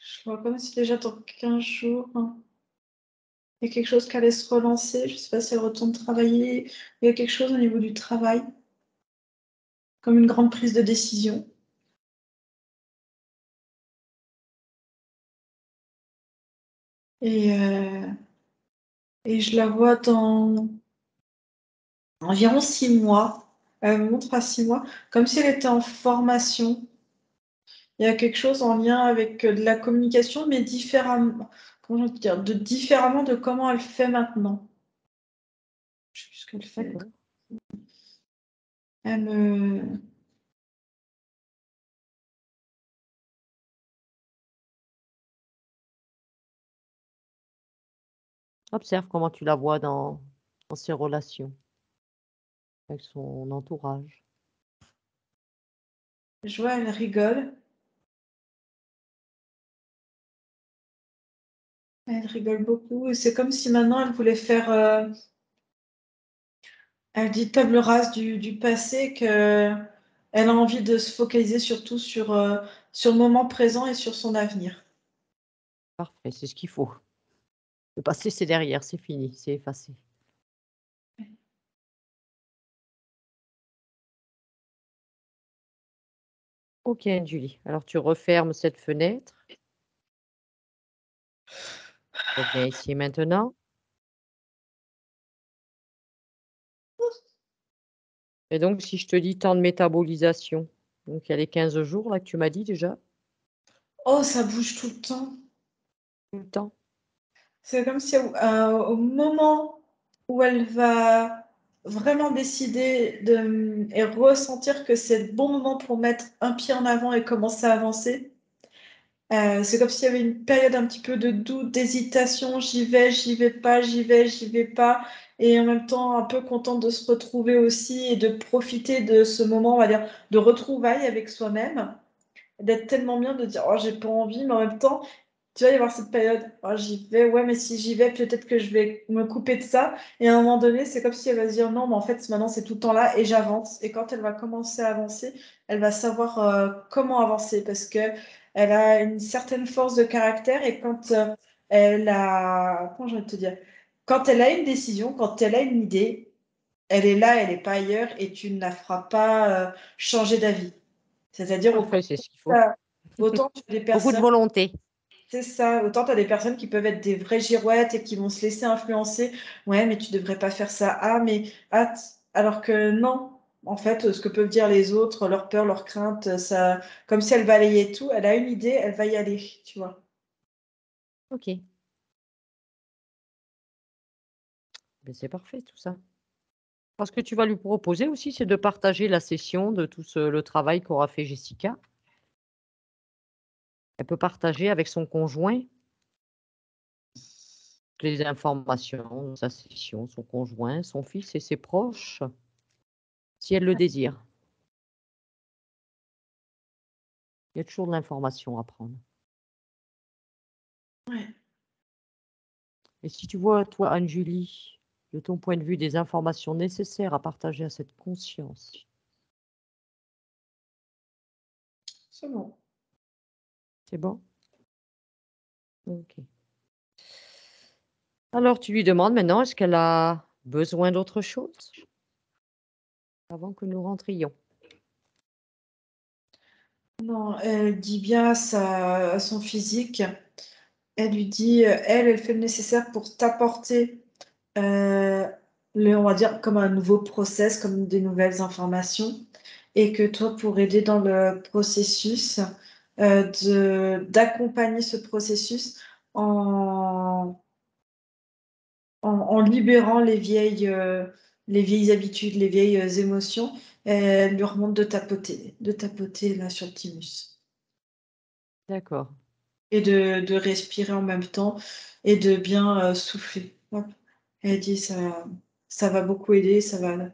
Je vois comme si déjà dans 15 jours, hein, il y a quelque chose qui allait se relancer. Je sais pas si elle retourne travailler. Il y a quelque chose au niveau du travail, comme une grande prise de décision. Et je la vois dans environ 6 mois. Elle me montre à 6 mois, comme si elle était en formation. Il y a quelque chose en lien avec de la communication, mais différemment. Comment je peux dire, différemment de comment elle fait maintenant. Je sais plus ce qu'elle fait. D'accord. Elle me... Observe comment tu la vois dans ses relations avec son entourage. Je vois, elle rigole. Elle rigole beaucoup. Et c'est comme si maintenant elle voulait faire. Elle dit table rase du passé, que elle a envie de se focaliser surtout sur le moment présent et sur son avenir. Parfait, c'est ce qu'il faut. Le passé, c'est derrière, c'est fini, c'est effacé. Ok, Julie. Alors, tu refermes cette fenêtre. Reviens ici maintenant. Et donc, si je te dis temps de métabolisation, donc il y a les 15 jours là que tu m'as dit déjà, Oh, ça bouge tout le temps. tout le temps. C'est comme si au moment où elle va vraiment décider et ressentir que c'est le bon moment pour mettre un pied en avant et commencer à avancer, c'est comme s'il y avait une période un petit peu de doute, d'hésitation, j'y vais pas, j'y vais pas, et en même temps un peu contente de se retrouver aussi et de profiter de ce moment, on va dire, de retrouvailles avec soi-même, d'être tellement bien de dire, oh, j'ai pas envie, mais en même temps, tu vas y avoir cette période, oh, j'y vais, ouais, mais si j'y vais, peut-être que je vais me couper de ça. Et à un moment donné, c'est comme si elle va se dire, non, mais en fait, maintenant, c'est tout le temps là et j'avance. Et quand elle va commencer à avancer, elle va savoir comment avancer parce que elle a une certaine force de caractère et quand elle a, comment je vais te dire, quand elle a une décision, quand elle a une idée, elle est là, elle n'est pas ailleurs et tu ne la feras pas changer d'avis. C'est-à-dire, Parfait, c'est ce qu'il faut. autant tu as des Beaucoup de personnes. volonté. C'est ça, autant tu as des personnes qui peuvent être des vraies girouettes et qui vont se laisser influencer. Ouais, mais tu devrais pas faire ça. Ah, mais alors que non. En fait, ce que peuvent dire les autres, leurs peurs, leurs craintes, ça, comme si elle balayait tout, elle a une idée, elle va y aller, tu vois. Ok. Ben, c'est parfait tout ça. Parce que tu vas lui proposer aussi, c'est de partager la session de tout le travail qu'aura fait Jessica. Elle peut partager avec son conjoint les informations de sa session, son conjoint, son fils et ses proches, si elle le désire. Il y a toujours de l'information à prendre. Ouais. Et si tu vois, toi, Anne-Julie, de ton point de vue, des informations nécessaires à partager à cette conscience, C'est bon. c'est bon? OK. Alors tu lui demandes maintenant, est-ce qu'elle a besoin d'autre chose? Avant que nous rentrions. Non, elle dit bien à son physique. Elle lui dit, elle fait le nécessaire pour t'apporter, on va dire, comme un nouveau process, comme des nouvelles informations, et que toi, pour aider dans le processus, d'accompagner ce processus en libérant les vieilles habitudes, les vieilles émotions, elle lui remonte de tapoter là sur le thymus. D'accord. Et de respirer en même temps et de bien souffler. Hop. Elle dit ça va beaucoup aider, elle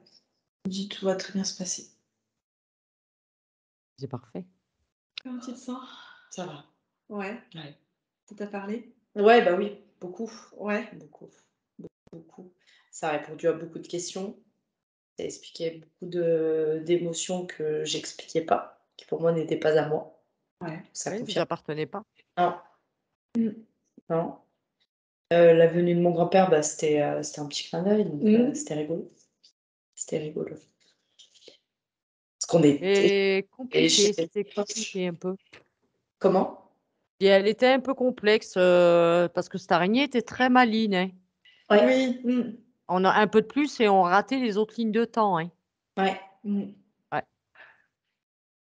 dit tout va très bien se passer. C'est parfait. Comment tu te sens? Ça va. Ouais. Ouais. Ça t'a parlé? Ouais, bah oui, beaucoup. Ouais. Beaucoup. Beaucoup. Ça a répondu à beaucoup de questions. Ça a expliqué beaucoup d'émotions que j'expliquais pas, qui pour moi n'étaient pas à moi. Ouais. Ça Oui, vous confirme. appartenez pas. Non, Mmh. non. La venue de mon grand-père, bah, c'était un petit clin d'œil, donc c'était rigolo. C'était rigolo. Parce qu'on était Et compliqué, c'était compliqué un peu. Comment? Et elle était un peu complexe, parce que cette araignée était très maligne, hein. Ouais, Oui. Mmh. On a un peu de plus et on ratait les autres lignes de temps, hein. ouais. Mmh. Ouais.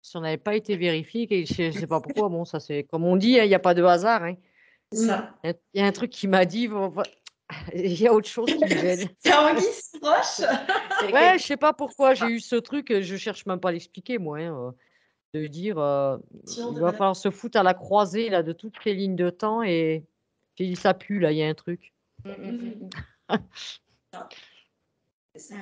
Si on n'avait pas été vérifié, que je sais pas pourquoi, bon ça c'est comme on dit, hein, il y a pas de hasard, hein. C'est ça. Il y a un truc qui m'a dit, il y a autre chose qui me gêne. Tanguy se proche. Ouais, je sais pas pourquoi j'ai eu ce truc, je cherche même pas à l'expliquer moi, hein, de dire, il va falloir se foutre à la croisée là de toutes les lignes de temps et j'ai dit: «Ça pue là, il y a un truc». Ah, c'est ça. Ouais.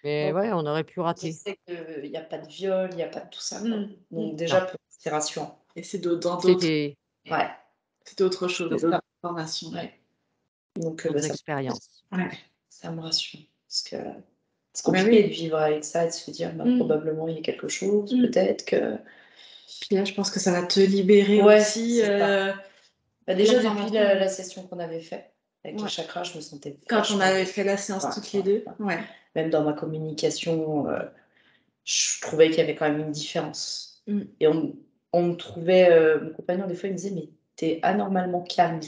Mais Donc, ouais, on aurait pu je rater. sais qu'il y a pas de viol, il y a pas de tout ça, quoi. Mmh. Donc Non, déjà, pour c'est rassurant. Et c'est dans d'autres. c'était Ouais, C'était autre chose, c'est d'autres ça. informations. Ouais. Donc bah, d'autres expériences. Ouais. ça me rassure. Parce que c'est Bah compliqué oui. de vivre avec ça et de se dire, bah, Mmh. probablement il y a quelque chose, Mmh. peut-être que Puis là, je pense que ça va te libérer ouais, aussi. c'est ça. Bah, déjà plein depuis d'informations. la session qu'on avait fait avec les Ouais. chakras, je me sentais Quand on vachement avait mieux. fait la séance Ouais, toutes les ouais, deux. ouais. Ouais. Même dans ma communication, je trouvais qu'il y avait quand même une différence. Mmh. Et on me trouvait, mon compagnon des fois il me disait: «Mais tu es anormalement calme».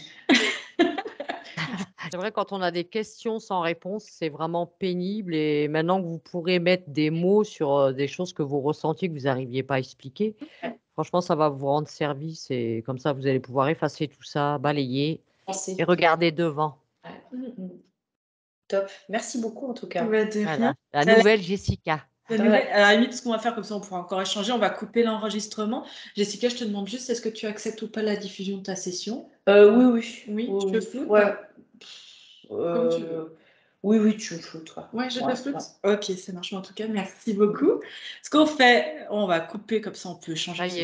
C'est vrai quand on a des questions sans réponse, c'est vraiment pénible et maintenant que vous pourrez mettre des mots sur, des choses que vous ressentiez, que vous n'arriviez pas à expliquer, Ouais. franchement ça va vous rendre service et comme ça vous allez pouvoir effacer tout ça, balayer Penser. et regarder devant. Ouais. Mmh. Top. Merci beaucoup en tout cas. Bah, de rien. Voilà, la La nouvelle Jessica. nouvelle, Ouais. à la limite, ce qu'on va faire, comme ça, on pourra encore échanger. On va couper l'enregistrement. Jessica, je te demande juste, est-ce que tu acceptes ou pas la diffusion de ta session? Oui, oui. Oui, tu le floutes? Ouais. Comme tu veux. Oui, oui, tu le floutes, ouais. Ouais, je te Ouais, floute? ouais. OK, ça marche. Mais en tout cas, merci beaucoup. Ce qu'on fait, on va couper, comme ça, on peut échanger. Ça y est.